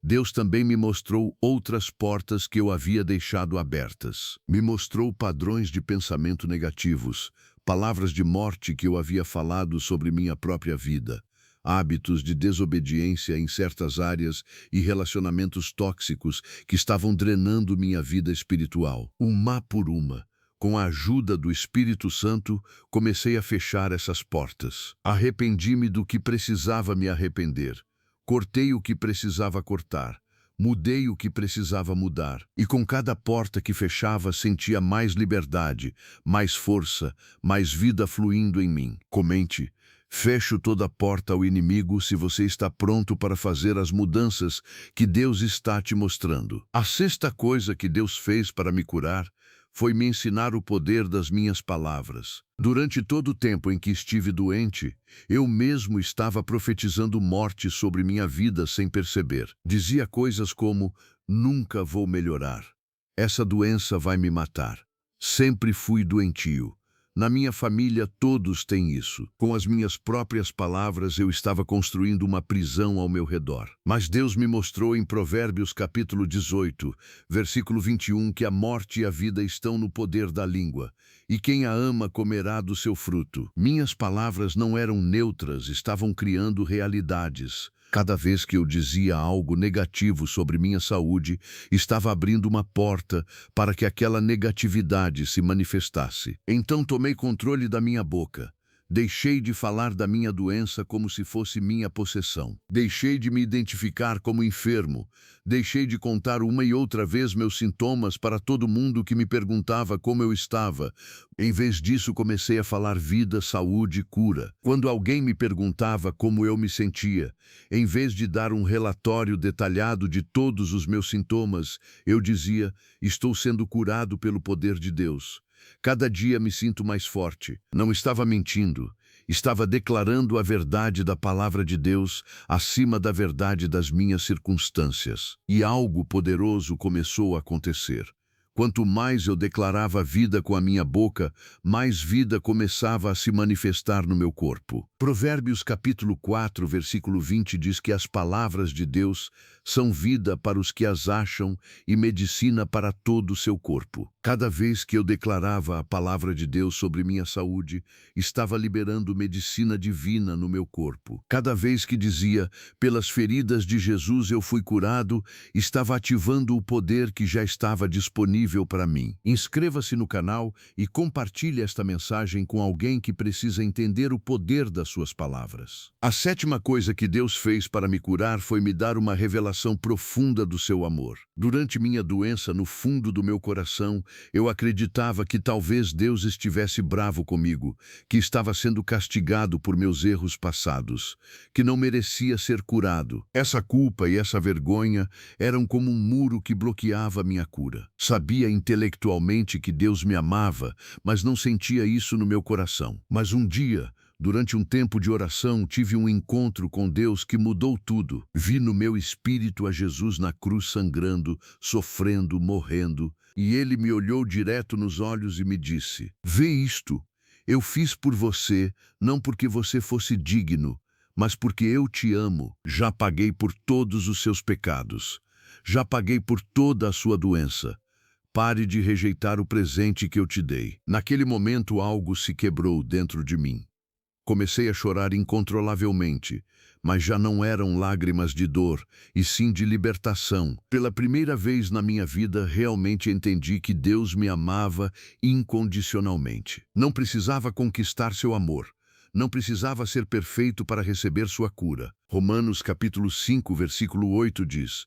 Deus também me mostrou outras portas que eu havia deixado abertas. Me mostrou padrões de pensamento negativos, palavras de morte que eu havia falado sobre minha própria vida, hábitos de desobediência em certas áreas e relacionamentos tóxicos que estavam drenando minha vida espiritual. Uma por uma, com a ajuda do Espírito Santo, comecei a fechar essas portas. Arrependi-me do que precisava me arrepender. Cortei o que precisava cortar, mudei o que precisava mudar, e com cada porta que fechava sentia mais liberdade, mais força, mais vida fluindo em mim. Comente: fecho toda porta ao inimigo se você está pronto para fazer as mudanças que Deus está te mostrando. A sexta coisa que Deus fez para me curar foi me ensinar o poder das minhas palavras. Durante todo o tempo em que estive doente, eu mesmo estava profetizando morte sobre minha vida sem perceber. Dizia coisas como: nunca vou melhorar. Essa doença vai me matar. Sempre fui doentio. Na minha família todos têm isso. Com as minhas próprias palavras eu estava construindo uma prisão ao meu redor. Mas Deus me mostrou em Provérbios capítulo 18, versículo 21, que a morte e a vida estão no poder da língua, e quem a ama comerá do seu fruto. Minhas palavras não eram neutras, estavam criando realidades. Cada vez que eu dizia algo negativo sobre minha saúde, estava abrindo uma porta para que aquela negatividade se manifestasse. Então tomei controle da minha boca. Deixei de falar da minha doença como se fosse minha possessão. Deixei de me identificar como enfermo. Deixei de contar uma e outra vez meus sintomas para todo mundo que me perguntava como eu estava. Em vez disso, comecei a falar vida, saúde, cura. Quando alguém me perguntava como eu me sentia, em vez de dar um relatório detalhado de todos os meus sintomas, eu dizia: estou sendo curado pelo poder de Deus. Cada dia me sinto mais forte. Não estava mentindo. Estava declarando a verdade da palavra de Deus acima da verdade das minhas circunstâncias. E algo poderoso começou a acontecer. Quanto mais eu declarava vida com a minha boca, mais vida começava a se manifestar no meu corpo. Provérbios capítulo 4, versículo 20 diz que as palavras de Deus são vida para os que as acham e medicina para todo o seu corpo. Cada vez que eu declarava a palavra de Deus sobre minha saúde, estava liberando medicina divina no meu corpo. Cada vez que dizia, pelas feridas de Jesus eu fui curado, estava ativando o poder que já estava disponível para mim. Inscreva-se no canal e compartilhe esta mensagem com alguém que precisa entender o poder das suas palavras. A sétima coisa que Deus fez para me curar foi me dar uma revelação profunda do seu amor. Durante minha doença, no fundo do meu coração, eu acreditava que talvez Deus estivesse bravo comigo, que estava sendo castigado por meus erros passados, que não merecia ser curado. Essa culpa e essa vergonha eram como um muro que bloqueava minha cura. Sabia intelectualmente que Deus me amava, mas não sentia isso no meu coração. Mas um dia, durante um tempo de oração, tive um encontro com Deus que mudou tudo. Vi no meu espírito a Jesus na cruz sangrando, sofrendo, morrendo, e ele me olhou direto nos olhos e me disse: "Vê isto, eu fiz por você, não porque você fosse digno, mas porque eu te amo. Já paguei por todos os seus pecados. Já paguei por toda a sua doença. Pare de rejeitar o presente que eu te dei." Naquele momento algo se quebrou dentro de mim. Comecei a chorar incontrolavelmente, mas já não eram lágrimas de dor, e sim de libertação. Pela primeira vez na minha vida, realmente entendi que Deus me amava incondicionalmente. Não precisava conquistar seu amor. Não precisava ser perfeito para receber sua cura. Romanos capítulo 5, versículo 8 diz: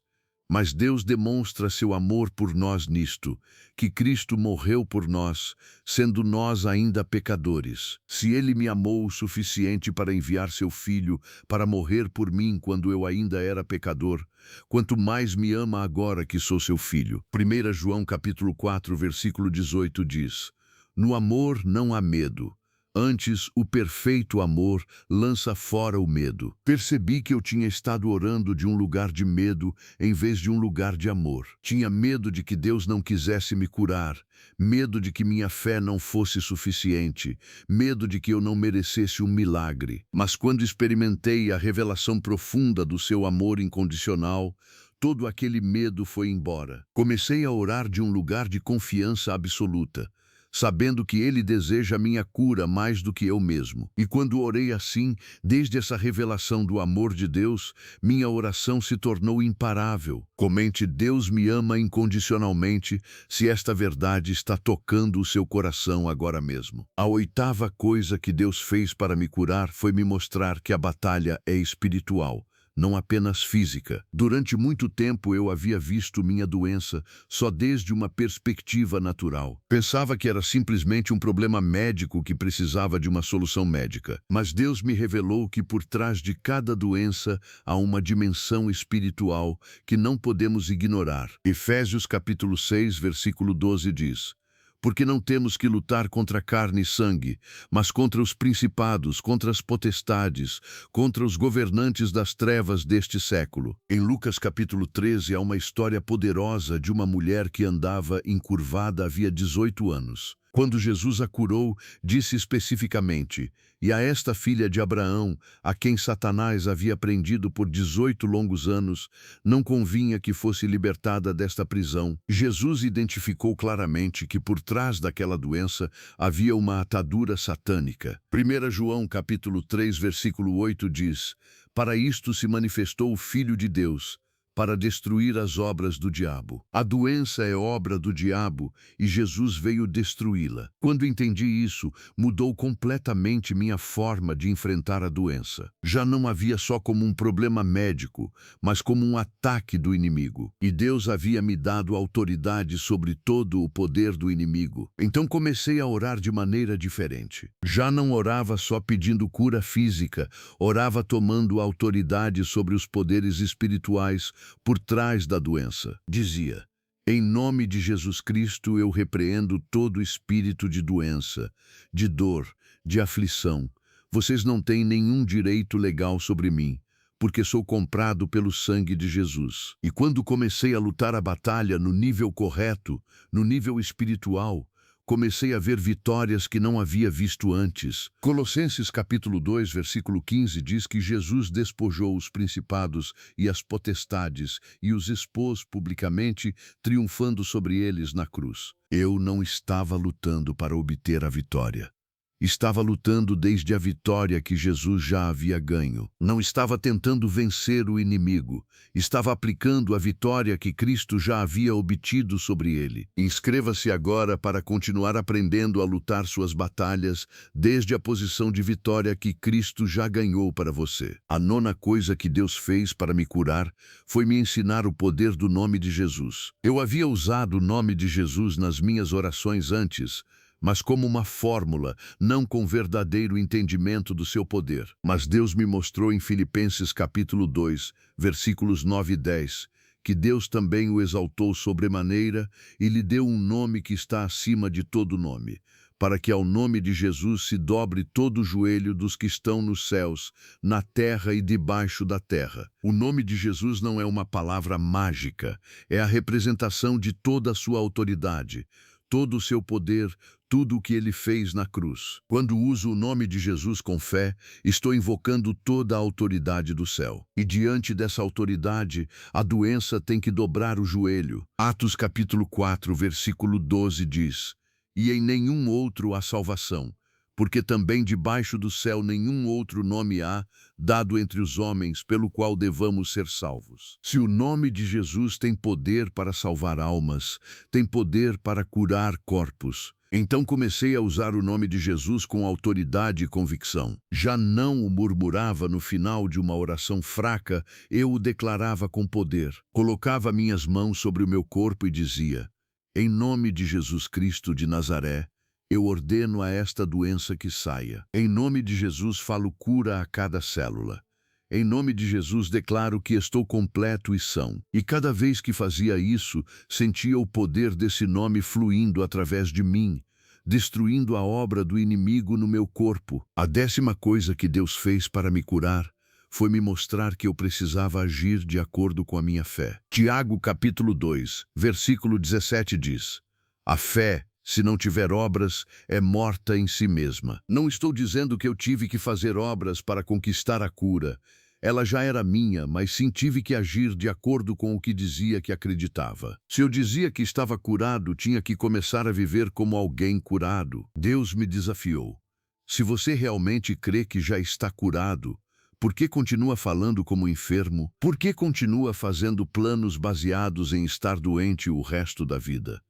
"Mas Deus demonstra seu amor por nós nisto, que Cristo morreu por nós, sendo nós ainda pecadores. Se Ele me amou o suficiente para enviar seu Filho para morrer por mim quando eu ainda era pecador, quanto mais me ama agora que sou seu filho." 1 João capítulo 4, versículo 18 diz: "No amor não há medo. Antes, o perfeito amor lança fora o medo." Percebi que eu tinha estado orando de um lugar de medo em vez de um lugar de amor. Tinha medo de que Deus não quisesse me curar, medo de que minha fé não fosse suficiente, medo de que eu não merecesse um milagre. Mas quando experimentei a revelação profunda do seu amor incondicional, todo aquele medo foi embora. Comecei a orar de um lugar de confiança absoluta, sabendo que Ele deseja a minha cura mais do que eu mesmo. E quando orei assim, desde essa revelação do amor de Deus, minha oração se tornou imparável. Comente: "Deus me ama incondicionalmente", se esta verdade está tocando o seu coração agora mesmo. A oitava coisa que Deus fez para me curar foi me mostrar que a batalha é espiritual, não apenas física. Durante muito tempo eu havia visto minha doença só desde uma perspectiva natural. Pensava que era simplesmente um problema médico que precisava de uma solução médica. Mas Deus me revelou que por trás de cada doença há uma dimensão espiritual que não podemos ignorar. Efésios capítulo 6, versículo 12 diz: "Porque não temos que lutar contra carne e sangue, mas contra os principados, contra as potestades, contra os governantes das trevas deste século." Em Lucas capítulo 13 há uma história poderosa de uma mulher que andava encurvada havia 18 anos. Quando Jesus a curou, disse especificamente: "E a esta filha de Abraão, a quem Satanás havia prendido por 18 longos anos, não convinha que fosse libertada desta prisão." Jesus identificou claramente que por trás daquela doença havia uma atadura satânica. 1 João capítulo 3, versículo 8 diz: "Para isto se manifestou o Filho de Deus, para destruir as obras do diabo. A doença é obra do diabo e Jesus veio destruí-la. Quando entendi isso, mudou completamente minha forma de enfrentar a doença. Já não havia só como um problema médico, mas como um ataque do inimigo. E Deus havia me dado autoridade sobre todo o poder do inimigo. Então comecei a orar de maneira diferente. Já não orava só pedindo cura física, orava tomando autoridade sobre os poderes espirituais por trás da doença. Dizia: em nome de Jesus Cristo eu repreendo todo espírito de doença, de dor, de aflição. Vocês não têm nenhum direito legal sobre mim, porque sou comprado pelo sangue de Jesus. E quando comecei a lutar a batalha no nível correto, no nível espiritual, comecei a ver vitórias que não havia visto antes. Colossenses capítulo 2, versículo 15 diz que Jesus despojou os principados e as potestades e os expôs publicamente, triunfando sobre eles na cruz. Eu não estava lutando para obter a vitória. Estava lutando desde a vitória que Jesus já havia ganho. Não estava tentando vencer o inimigo. Estava aplicando a vitória que Cristo já havia obtido sobre ele. Inscreva-se agora para continuar aprendendo a lutar suas batalhas desde a posição de vitória que Cristo já ganhou para você. A nona coisa que Deus fez para me curar foi me ensinar o poder do nome de Jesus. Eu havia usado o nome de Jesus nas minhas orações antes, mas como uma fórmula, não com verdadeiro entendimento do seu poder. Mas Deus me mostrou em Filipenses capítulo 2, versículos 9 e 10, que Deus também o exaltou sobremaneira e lhe deu um nome que está acima de todo nome, para que ao nome de Jesus se dobre todo o joelho dos que estão nos céus, na terra e debaixo da terra. O nome de Jesus não é uma palavra mágica, é a representação de toda a sua autoridade, todo o seu poder, tudo o que ele fez na cruz. Quando uso o nome de Jesus com fé, estou invocando toda a autoridade do céu. E diante dessa autoridade, a doença tem que dobrar o joelho. Atos capítulo 4, versículo 12 diz: e em nenhum outro há salvação, porque também debaixo do céu nenhum outro nome há, dado entre os homens, pelo qual devamos ser salvos. Se o nome de Jesus tem poder para salvar almas, tem poder para curar corpos, então comecei a usar o nome de Jesus com autoridade e convicção. Já não o murmurava no final de uma oração fraca, eu o declarava com poder. Colocava minhas mãos sobre o meu corpo e dizia: em nome de Jesus Cristo de Nazaré, eu ordeno a esta doença que saia. Em nome de Jesus falo cura a cada célula. Em nome de Jesus declaro que estou completo e são. E cada vez que fazia isso, sentia o poder desse nome fluindo através de mim, destruindo a obra do inimigo no meu corpo. A 10ª coisa que Deus fez para me curar foi me mostrar que eu precisava agir de acordo com a minha fé. Tiago capítulo 2, versículo 17 diz: a fé, se não tiver obras, é morta em si mesma. Não estou dizendo que eu tive que fazer obras para conquistar a cura. Ela já era minha, mas sim tive que agir de acordo com o que dizia que acreditava. Se eu dizia que estava curado, tinha que começar a viver como alguém curado. Deus me desafiou. Se você realmente crê que já está curado, por que continua falando como enfermo? Por que continua fazendo planos baseados em estar doente o resto da vida?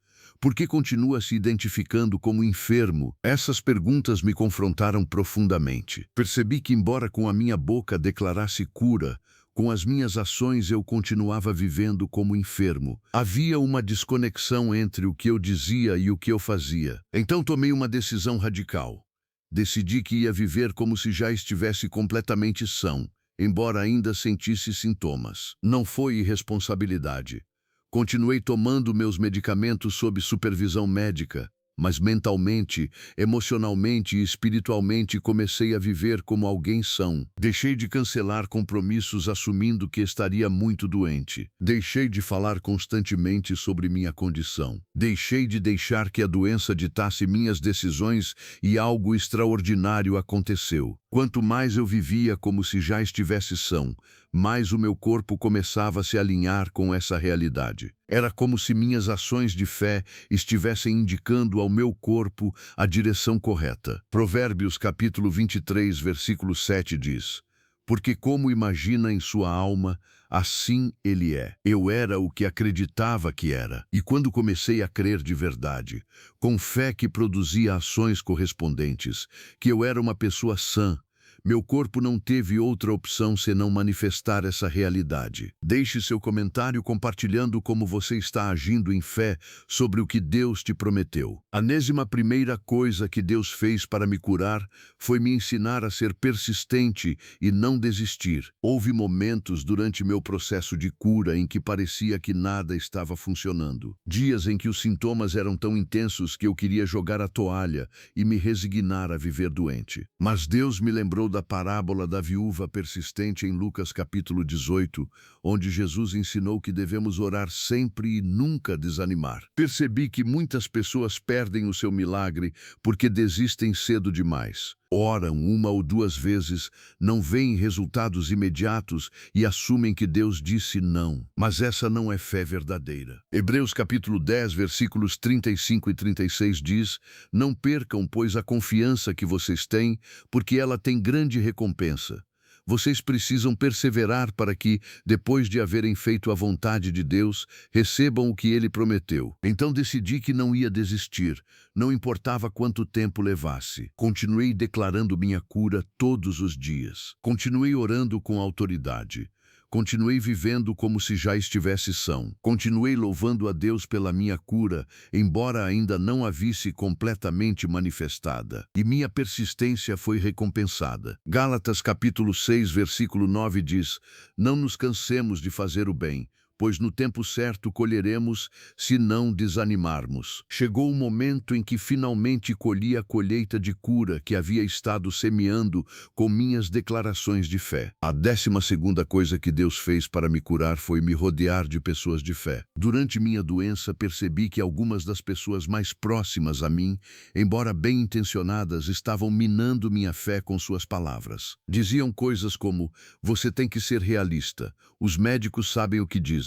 Por que continua se identificando como enfermo? Essas perguntas me confrontaram profundamente. Percebi que, embora com a minha boca declarasse cura, com as minhas ações eu continuava vivendo como enfermo. Havia uma desconexão entre o que eu dizia e o que eu fazia. Então tomei uma decisão radical. Decidi que ia viver como se já estivesse completamente são, embora ainda sentisse sintomas. Não foi irresponsabilidade. Continuei tomando meus medicamentos sob supervisão médica, mas mentalmente, emocionalmente e espiritualmente comecei a viver como alguém são. Deixei de cancelar compromissos assumindo que estaria muito doente. Deixei de falar constantemente sobre minha condição. Deixei de deixar que a doença ditasse minhas decisões e algo extraordinário aconteceu. Quanto mais eu vivia como se já estivesse são, mais o meu corpo começava a se alinhar com essa realidade. Era como se minhas ações de fé estivessem indicando ao meu corpo a direção correta. Provérbios capítulo 23, versículo 7 diz: porque como imagina em sua alma, Assim ele é. Eu era o que acreditava que era. E quando comecei a crer de verdade, com fé que produzia ações correspondentes, que eu era uma pessoa sã, meu corpo não teve outra opção senão manifestar essa realidade. Deixe seu comentário compartilhando como você está agindo em fé sobre o que Deus te prometeu. A 11ª coisa que Deus fez para me curar foi me ensinar a ser persistente e não desistir. Houve momentos durante meu processo de cura em que parecia que nada estava funcionando. Dias em que os sintomas eram tão intensos que eu queria jogar a toalha e me resignar a viver doente. Mas Deus me lembrou da parábola da viúva persistente em Lucas capítulo 18, onde Jesus ensinou que devemos orar sempre e nunca desanimar. Percebi que muitas pessoas perdem o seu milagre porque desistem cedo demais. Oram 1 ou 2 vezes, não veem resultados imediatos e assumem que Deus disse não. Mas essa não é fé verdadeira. Hebreus capítulo 10, versículos 35 e 36 diz: Não percam, pois, a confiança que vocês têm, porque ela tem grande recompensa. Vocês precisam perseverar para que, depois de haverem feito a vontade de Deus, recebam o que Ele prometeu. Então decidi que não ia desistir, não importava quanto tempo levasse. Continuei declarando minha cura todos os dias. Continuei orando com autoridade. Continuei vivendo como se já estivesse são. Continuei louvando a Deus pela minha cura, embora ainda não a visse completamente manifestada. E minha persistência foi recompensada. Gálatas capítulo 6, versículo 9 diz: Não nos cansemos de fazer o bem, pois no tempo certo colheremos, se não desanimarmos. Chegou o momento em que finalmente colhi a colheita de cura que havia estado semeando com minhas declarações de fé. A 12ª coisa que Deus fez para me curar foi me rodear de pessoas de fé. Durante minha doença, percebi que algumas das pessoas mais próximas a mim, embora bem intencionadas, estavam minando minha fé com suas palavras. Diziam coisas como: você tem que ser realista, os médicos sabem o que dizem.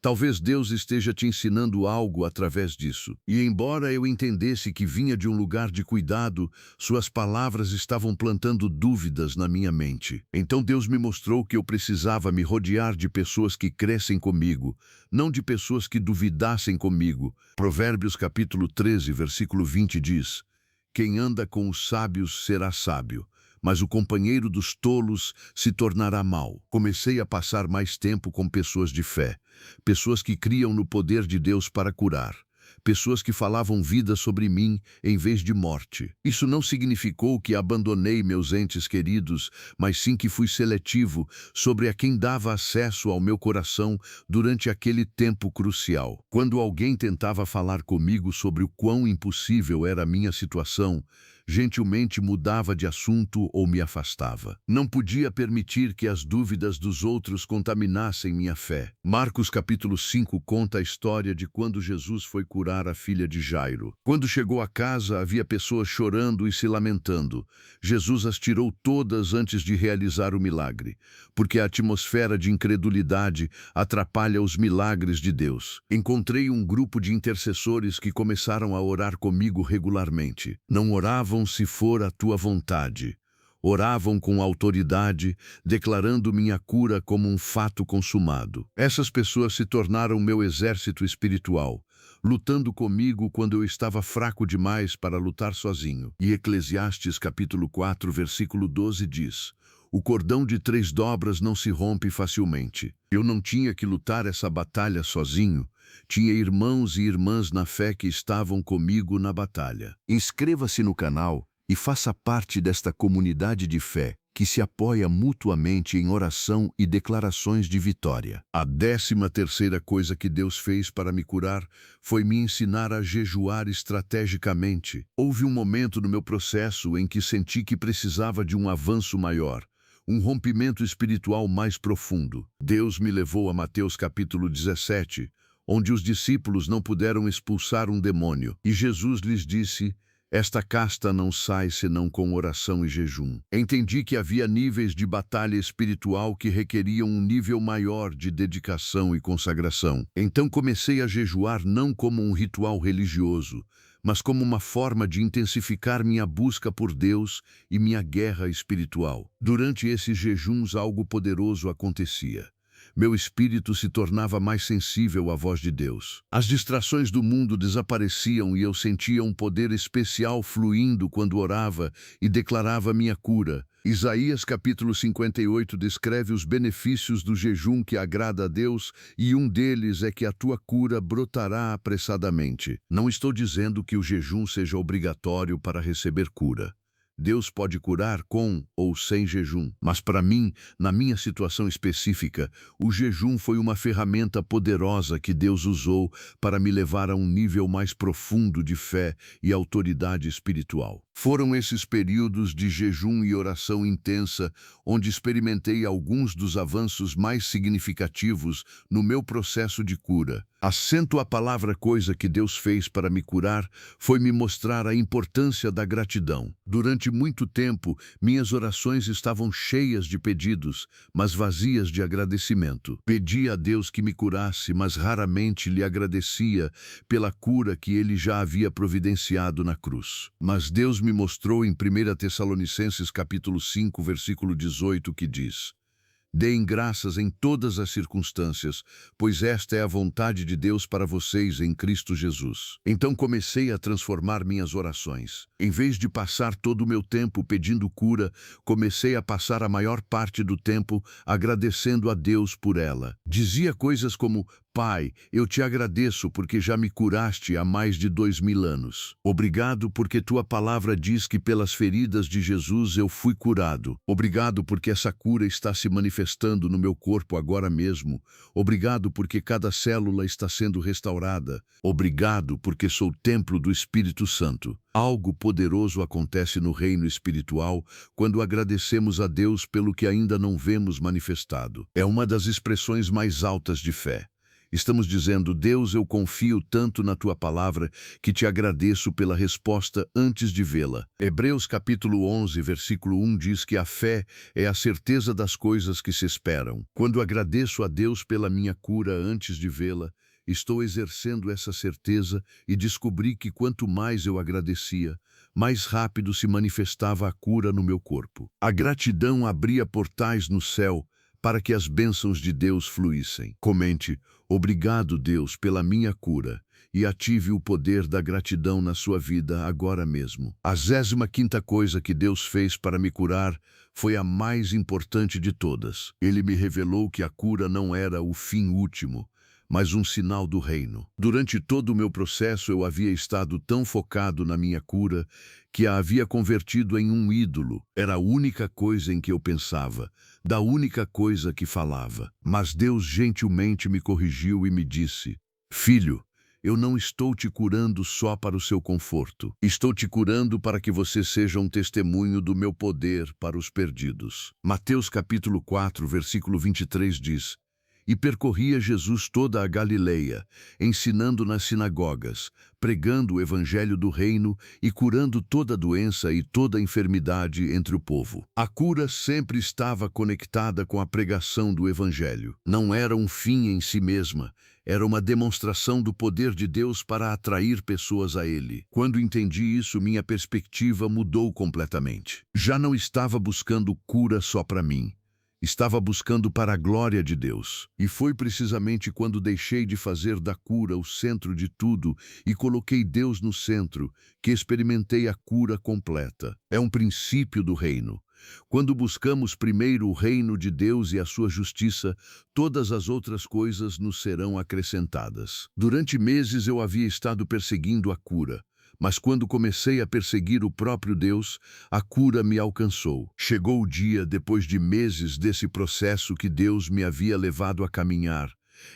Talvez Deus esteja te ensinando algo através disso. E embora eu entendesse que vinha de um lugar de cuidado, suas palavras estavam plantando dúvidas na minha mente. Então Deus me mostrou que eu precisava me rodear de pessoas que crescem comigo, não de pessoas que duvidassem comigo. Provérbios capítulo 13, versículo 20 diz: Quem anda com os sábios será sábio, mas o companheiro dos tolos se tornará mau. Comecei a passar mais tempo com pessoas de fé, pessoas que criam no poder de Deus para curar, pessoas que falavam vida sobre mim em vez de morte. Isso não significou que abandonei meus entes queridos, mas sim que fui seletivo sobre a quem dava acesso ao meu coração durante aquele tempo crucial. Quando alguém tentava falar comigo sobre o quão impossível era a minha situação, gentilmente mudava de assunto ou me afastava. Não podia permitir que as dúvidas dos outros contaminassem minha fé. Marcos capítulo 5 conta a história de quando Jesus foi curar a filha de Jairo. Quando chegou a casa, havia pessoas chorando e se lamentando. Jesus as tirou todas antes de realizar o milagre, porque a atmosfera de incredulidade atrapalha os milagres de Deus. Encontrei um grupo de intercessores que começaram a orar comigo regularmente. Não oravam se for a tua vontade. Oravam com autoridade, declarando minha cura como um fato consumado. Essas pessoas se tornaram meu exército espiritual, lutando comigo quando eu estava fraco demais para lutar sozinho. E Eclesiastes capítulo 4, versículo 12 diz: O cordão de 3 dobras não se rompe facilmente. Eu não tinha que lutar essa batalha sozinho. Tinha irmãos e irmãs na fé que estavam comigo na batalha. Inscreva-se no canal e faça parte desta comunidade de fé que se apoia mutuamente em oração e declarações de vitória. A 13ª coisa que Deus fez para me curar foi me ensinar a jejuar estrategicamente. Houve um momento no meu processo em que senti que precisava de um avanço maior, um rompimento espiritual mais profundo. Deus me levou a Mateus capítulo 17, onde os discípulos não puderam expulsar um demônio. E Jesus lhes disse: Esta casta não sai senão com oração e jejum. Entendi que havia níveis de batalha espiritual que requeriam um nível maior de dedicação e consagração. Então comecei a jejuar não como um ritual religioso, mas como uma forma de intensificar minha busca por Deus e minha guerra espiritual. Durante esses jejuns, algo poderoso acontecia. meu espírito se tornava mais sensível à voz de Deus. As distrações do mundo desapareciam e eu sentia um poder especial fluindo quando orava e declarava minha cura. Isaías capítulo 58 descreve os benefícios do jejum que agrada a Deus e um deles é que a tua cura brotará apressadamente. Não estou dizendo que o jejum seja obrigatório para receber cura. Deus pode curar com ou sem jejum, mas para mim, na minha situação específica, o jejum foi uma ferramenta poderosa que Deus usou para me levar a um nível mais profundo de fé e autoridade espiritual. Foram esses períodos de jejum e oração intensa onde experimentei alguns dos avanços mais significativos no meu processo de cura. Acento a palavra coisa que Deus fez para me curar foi me mostrar a importância da gratidão. Durante muito tempo, minhas orações estavam cheias de pedidos, mas vazias de agradecimento. Pedia a Deus que me curasse, mas raramente lhe agradecia pela cura que ele já havia providenciado na cruz. Mas Deus me mostrou em 1 Tessalonicenses capítulo 5, versículo 18, que diz: Deem graças em todas as circunstâncias, pois esta é a vontade de Deus para vocês em Cristo Jesus. Então comecei a transformar minhas orações. Em vez de passar todo o meu tempo pedindo cura, comecei a passar a maior parte do tempo agradecendo a Deus por ela. Dizia coisas como: Pai, eu te agradeço porque já me curaste há mais de 2000 anos. Obrigado porque tua palavra diz que pelas feridas de Jesus eu fui curado. Obrigado porque essa cura está se manifestando no meu corpo agora mesmo. Obrigado porque cada célula está sendo restaurada. Obrigado porque sou templo do Espírito Santo. Algo poderoso acontece no reino espiritual quando agradecemos a Deus pelo que ainda não vemos manifestado. É uma das expressões mais altas de fé. Estamos dizendo: Deus, eu confio tanto na tua palavra que te agradeço pela resposta antes de vê-la. Hebreus capítulo 11, versículo 1 diz que a fé é a certeza das coisas que se esperam. Quando agradeço a Deus pela minha cura antes de vê-la, estou exercendo essa certeza e descobri que quanto mais eu agradecia, mais rápido se manifestava a cura no meu corpo. A gratidão abria portais no céu para que as bênçãos de Deus fluíssem. Comente: obrigado, Deus, pela minha cura, e ative o poder da gratidão na sua vida agora mesmo. A 25ª coisa que Deus fez para me curar foi a mais importante de todas. Ele me revelou que a cura não era o fim último, mas um sinal do reino. Durante todo o meu processo eu havia estado tão focado na minha cura que a havia convertido em um ídolo. Era a única coisa em que eu pensava, da única coisa que falava. Mas Deus gentilmente me corrigiu e me disse: Filho, eu não estou te curando só para o seu conforto. Estou te curando para que você seja um testemunho do meu poder para os perdidos. Mateus capítulo 4, versículo 23 diz: E percorria Jesus toda a Galileia, ensinando nas sinagogas, pregando o evangelho do reino e curando toda doença e toda enfermidade entre o povo. A cura sempre estava conectada com a pregação do evangelho. Não era um fim em si mesma, era uma demonstração do poder de Deus para atrair pessoas a Ele. Quando entendi isso, minha perspectiva mudou completamente. Já não estava buscando cura só para mim. Estava buscando para a glória de Deus. E foi precisamente quando deixei de fazer da cura o centro de tudo e coloquei Deus no centro que experimentei a cura completa. É um princípio do reino. Quando buscamos primeiro o reino de Deus e a sua justiça, todas as outras coisas nos serão acrescentadas. Durante meses eu havia estado perseguindo a cura. Mas quando comecei a perseguir o próprio Deus, a cura me alcançou. Chegou o dia, depois de meses desse processo que Deus me havia levado a caminhar,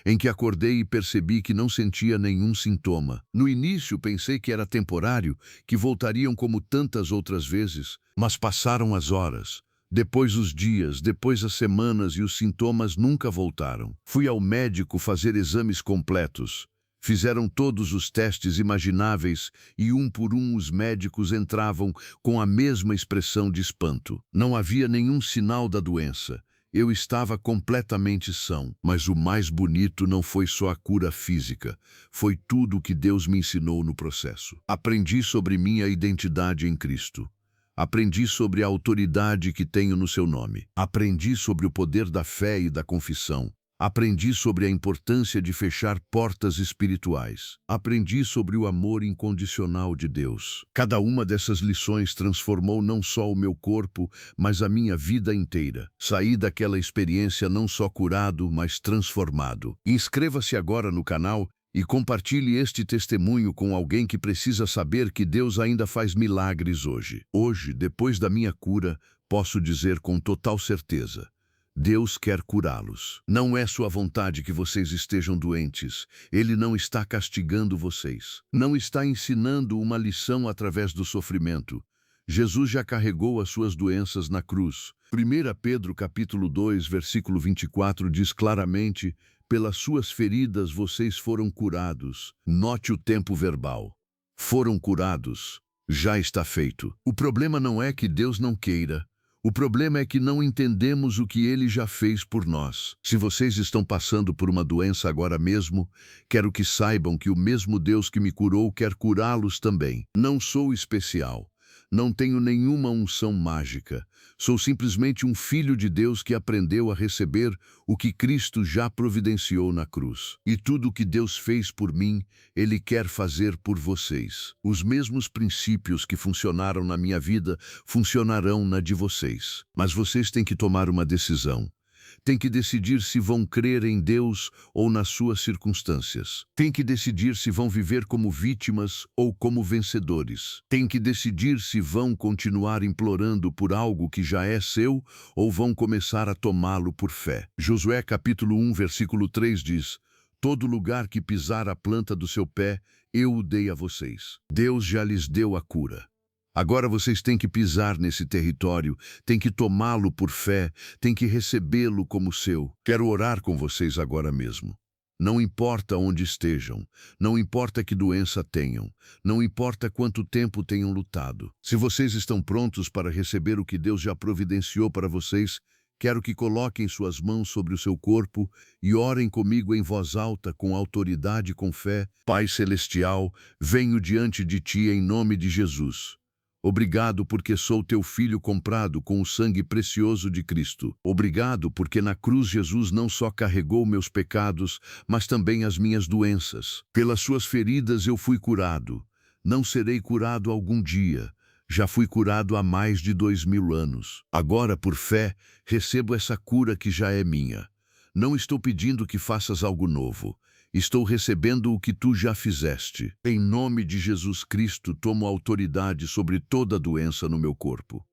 em que acordei e percebi que não sentia nenhum sintoma. No início pensei que era temporário, que voltariam como tantas outras vezes, mas passaram as horas. Depois os dias, depois as semanas e os sintomas nunca voltaram. Fui ao médico fazer exames completos. Fizeram todos os testes imagináveis e um por um os médicos entravam com a mesma expressão de espanto. Não havia nenhum sinal da doença. Eu estava completamente são. Mas o mais bonito não foi só a cura física, foi tudo o que Deus me ensinou no processo. Aprendi sobre minha identidade em Cristo. Aprendi sobre a autoridade que tenho no seu nome. Aprendi sobre o poder da fé e da confissão. Aprendi sobre a importância de fechar portas espirituais. Aprendi sobre o amor incondicional de Deus. Cada uma dessas lições transformou não só o meu corpo, mas a minha vida inteira. Saí daquela experiência não só curado, mas transformado. Inscreva-se agora no canal e compartilhe este testemunho com alguém que precisa saber que Deus ainda faz milagres hoje. Hoje, depois da minha cura, posso dizer com total certeza: Deus quer curá-los. Não é sua vontade que vocês estejam doentes. Ele não está castigando vocês. Não está ensinando uma lição através do sofrimento. Jesus já carregou as suas doenças na cruz. 1 Pedro capítulo 2, versículo 24 diz claramente: pelas suas feridas vocês foram curados. Note o tempo verbal. Foram curados. Já está feito. O problema não é que Deus não queira. O problema é que não entendemos o que Ele já fez por nós. Se vocês estão passando por uma doença agora mesmo, quero que saibam que o mesmo Deus que me curou quer curá-los também. Não sou especial. Não tenho nenhuma unção mágica. Sou simplesmente um filho de Deus que aprendeu a receber o que Cristo já providenciou na cruz. E tudo o que Deus fez por mim, Ele quer fazer por vocês. Os mesmos princípios que funcionaram na minha vida funcionarão na de vocês. Mas vocês têm que tomar uma decisão. Tem que decidir se vão crer em Deus ou nas suas circunstâncias. Tem que decidir se vão viver como vítimas ou como vencedores. Tem que decidir se vão continuar implorando por algo que já é seu ou vão começar a tomá-lo por fé. Josué capítulo 1, versículo 3 diz: todo lugar que pisar a planta do seu pé, eu o dei a vocês. Deus já lhes deu a cura. Agora vocês têm que pisar nesse território, têm que tomá-lo por fé, têm que recebê-lo como seu. Quero orar com vocês agora mesmo. Não importa onde estejam, não importa que doença tenham, não importa quanto tempo tenham lutado. Se vocês estão prontos para receber o que Deus já providenciou para vocês, quero que coloquem suas mãos sobre o seu corpo e orem comigo em voz alta, com autoridade e com fé. Pai Celestial, venho diante de Ti em nome de Jesus. Obrigado porque sou teu filho comprado com o sangue precioso de Cristo. Obrigado porque na cruz Jesus não só carregou meus pecados, mas também as minhas doenças. Pelas suas feridas eu fui curado. Não serei curado algum dia. Já fui curado há mais de 2000 anos. Agora, por fé, recebo essa cura que já é minha. Não estou pedindo que faças algo novo. Estou recebendo o que tu já fizeste. Em nome de Jesus Cristo, tomo autoridade sobre toda doença no meu corpo.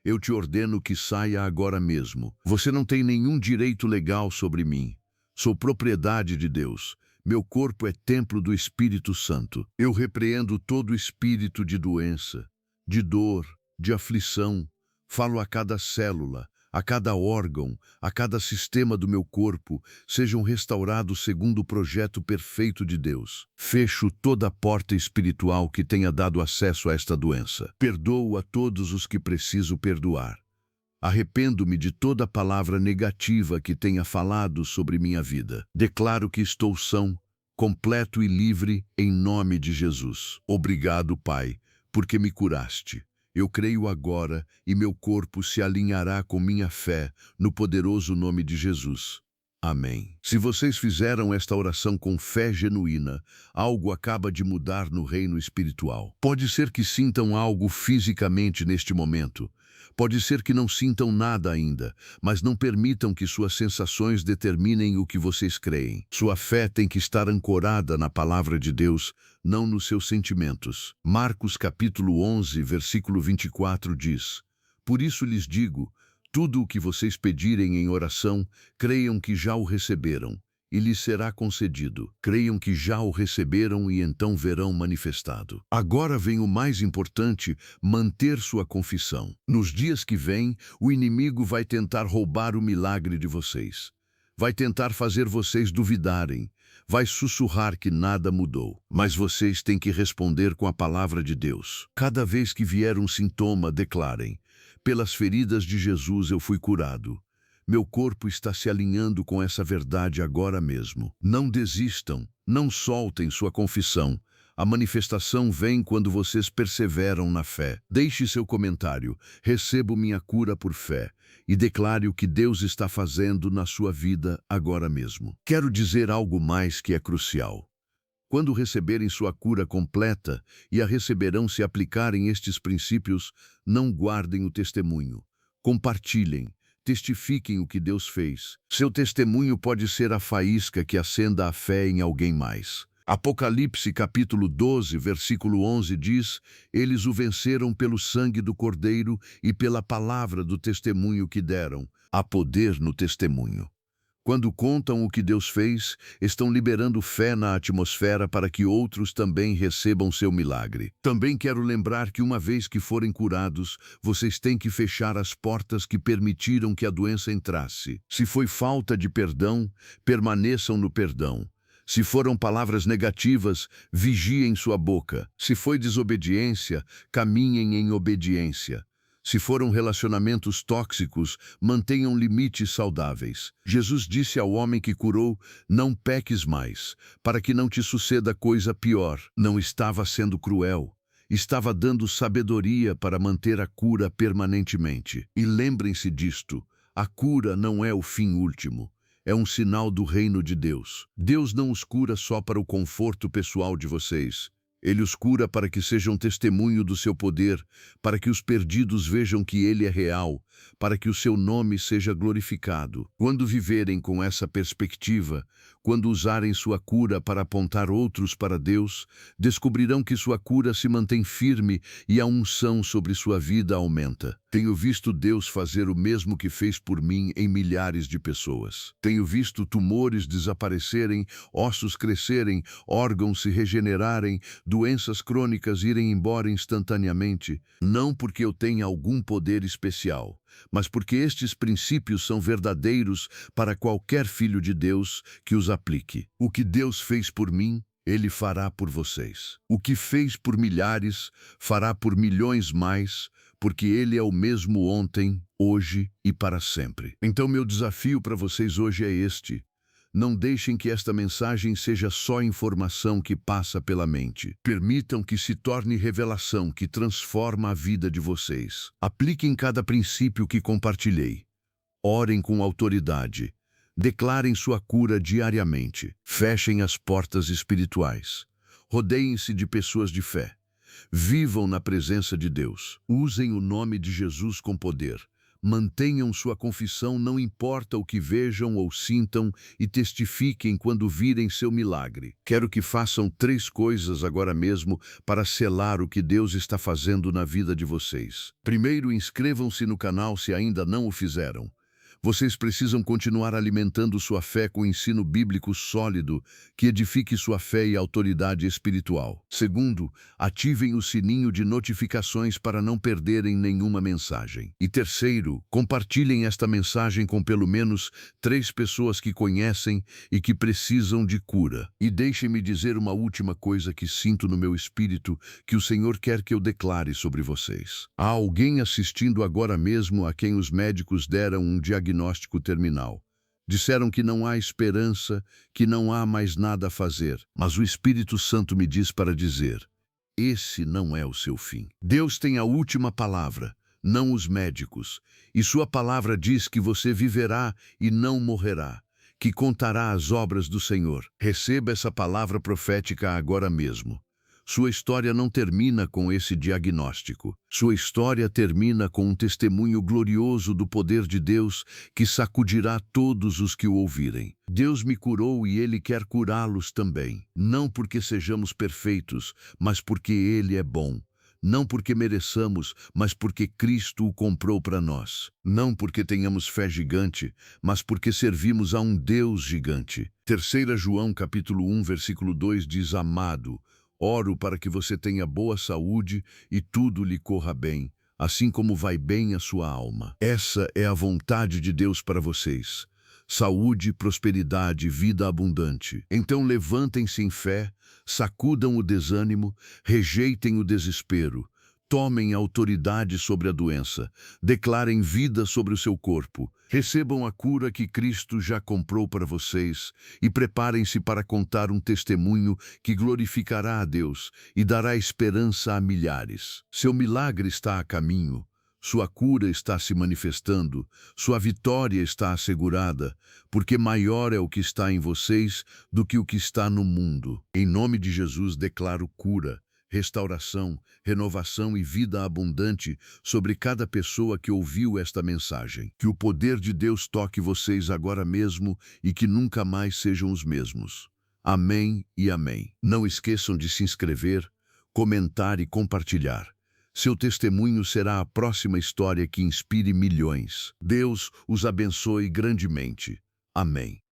Eu te ordeno que saia agora mesmo. Você não tem nenhum direito legal sobre mim. Sou propriedade de Deus. Meu corpo é templo do Espírito Santo. Eu repreendo todo espírito de doença, de dor, de aflição. Falo a cada célula, a cada órgão, a cada sistema do meu corpo, sejam restaurados segundo o projeto perfeito de Deus. Fecho toda a porta espiritual que tenha dado acesso a esta doença. Perdoo a todos os que preciso perdoar. Arrependo-me de toda palavra negativa que tenha falado sobre minha vida. Declaro que estou são, completo e livre em nome de Jesus. Obrigado, Pai, porque me curaste. Eu creio agora e meu corpo se alinhará com minha fé no poderoso nome de Jesus. Amém. Se vocês fizeram esta oração com fé genuína, algo acaba de mudar no reino espiritual. Pode ser que sintam algo fisicamente neste momento. Pode ser que não sintam nada ainda, mas não permitam que suas sensações determinem o que vocês creem. Sua fé tem que estar ancorada na palavra de Deus, não nos seus sentimentos. Marcos capítulo 11, versículo 24 diz: por isso lhes digo, tudo o que vocês pedirem em oração, creiam que já o receberam, e lhes será concedido. Creiam que já o receberam e então verão manifestado. Agora vem o mais importante, manter sua confissão. Nos dias que vêm, o inimigo vai tentar roubar o milagre de vocês. Vai tentar fazer vocês duvidarem. Vai sussurrar que nada mudou. Mas vocês têm que responder com a palavra de Deus. Cada vez que vier um sintoma, declarem: pelas feridas de Jesus eu fui curado. Meu corpo está se alinhando com essa verdade agora mesmo. Não desistam, não soltem sua confissão. A manifestação vem quando vocês perseveram na fé. Deixe seu comentário. Recebo minha cura por fé e declare o que Deus está fazendo na sua vida agora mesmo. Quero dizer algo mais que é crucial. Quando receberem sua cura completa e a receberão se aplicarem estes princípios, não guardem o testemunho. Compartilhem. Testifiquem o que Deus fez. Seu testemunho pode ser a faísca que acenda a fé em alguém mais. Apocalipse capítulo 12, versículo 11 diz: Eles o venceram pelo sangue do Cordeiro e pela palavra do testemunho que deram. Há poder no testemunho. Quando contam o que Deus fez, estão liberando fé na atmosfera para que outros também recebam seu milagre. Também quero lembrar que uma vez que forem curados, vocês têm que fechar as portas que permitiram que a doença entrasse. Se foi falta de perdão, permaneçam no perdão. Se foram palavras negativas, vigiem sua boca. Se foi desobediência, caminhem em obediência. Se foram relacionamentos tóxicos, mantenham limites saudáveis. Jesus disse ao homem que curou: não peques mais, para que não te suceda coisa pior. Não estava sendo cruel. Estava dando sabedoria para manter a cura permanentemente. E lembrem-se disto, a cura não é o fim último. É um sinal do reino de Deus. Deus não os cura só para o conforto pessoal de vocês. Ele os cura para que sejam testemunho do seu poder, para que os perdidos vejam que ele é real, para que o seu nome seja glorificado. Quando viverem com essa perspectiva, quando usarem sua cura para apontar outros para Deus, descobrirão que sua cura se mantém firme e a unção sobre sua vida aumenta. Tenho visto Deus fazer o mesmo que fez por mim em milhares de pessoas. Tenho visto tumores desaparecerem, ossos crescerem, órgãos se regenerarem, doenças crônicas irem embora instantaneamente, não porque eu tenha algum poder especial, mas porque estes princípios são verdadeiros para qualquer filho de Deus que os aplique. O que Deus fez por mim, Ele fará por vocês. O que fez por milhares, fará por milhões mais, porque Ele é o mesmo ontem, hoje e para sempre. Então meu desafio para vocês hoje é este: não deixem que esta mensagem seja só informação que passa pela mente. Permitam que se torne revelação que transforma a vida de vocês. Apliquem cada princípio que compartilhei. Orem com autoridade. Declarem sua cura diariamente. Fechem as portas espirituais. Rodeiem-se de pessoas de fé. Vivam na presença de Deus. Usem o nome de Jesus com poder. Mantenham sua confissão, não importa o que vejam ou sintam, e testifiquem quando virem seu milagre. Quero que façam 3 coisas agora mesmo para selar o que Deus está fazendo na vida de vocês. Primeiro, inscrevam-se no canal se ainda não o fizeram. Vocês precisam continuar alimentando sua fé com ensino bíblico sólido que edifique sua fé e autoridade espiritual. Segundo, ativem o sininho de notificações para não perderem nenhuma mensagem. E terceiro, compartilhem esta mensagem com pelo menos 3 pessoas que conhecem e que precisam de cura. E deixem-me dizer uma última coisa que sinto no meu espírito que o Senhor quer que eu declare sobre vocês. Há alguém assistindo agora mesmo a quem os médicos deram um diagnóstico terminal. Disseram que não há esperança, que não há mais nada a fazer. Mas o Espírito Santo me diz para dizer: esse não é o seu fim. Deus tem a última palavra, não os médicos. E sua palavra diz que você viverá e não morrerá, que contará as obras do Senhor. Receba essa palavra profética agora mesmo. Sua história não termina com esse diagnóstico. Sua história termina com um testemunho glorioso do poder de Deus que sacudirá todos os que o ouvirem. Deus me curou e Ele quer curá-los também. Não porque sejamos perfeitos, mas porque Ele é bom. Não porque mereçamos, mas porque Cristo o comprou para nós. Não porque tenhamos fé gigante, mas porque servimos a um Deus gigante. 3 João capítulo 1, versículo 2 diz: Amado, oro para que você tenha boa saúde e tudo lhe corra bem, assim como vai bem a sua alma. Essa é a vontade de Deus para vocês. Saúde, prosperidade, vida abundante. Então levantem-se em fé, sacudam o desânimo, rejeitem o desespero, tomem autoridade sobre a doença, declarem vida sobre o seu corpo, Recebam a cura que Cristo já comprou para vocês e preparem-se para contar um testemunho que glorificará a Deus e dará esperança a milhares. Seu milagre está a caminho. Sua cura está se manifestando, sua vitória está assegurada, porque maior é o que está em vocês do que o que está no mundo. Em nome de Jesus declaro cura, restauração, renovação e vida abundante sobre cada pessoa que ouviu esta mensagem. Que o poder de Deus toque vocês agora mesmo e que nunca mais sejam os mesmos. Amém e amém. Não esqueçam de se inscrever, comentar e compartilhar. Seu testemunho será a próxima história que inspire milhões. Deus os abençoe grandemente. Amém.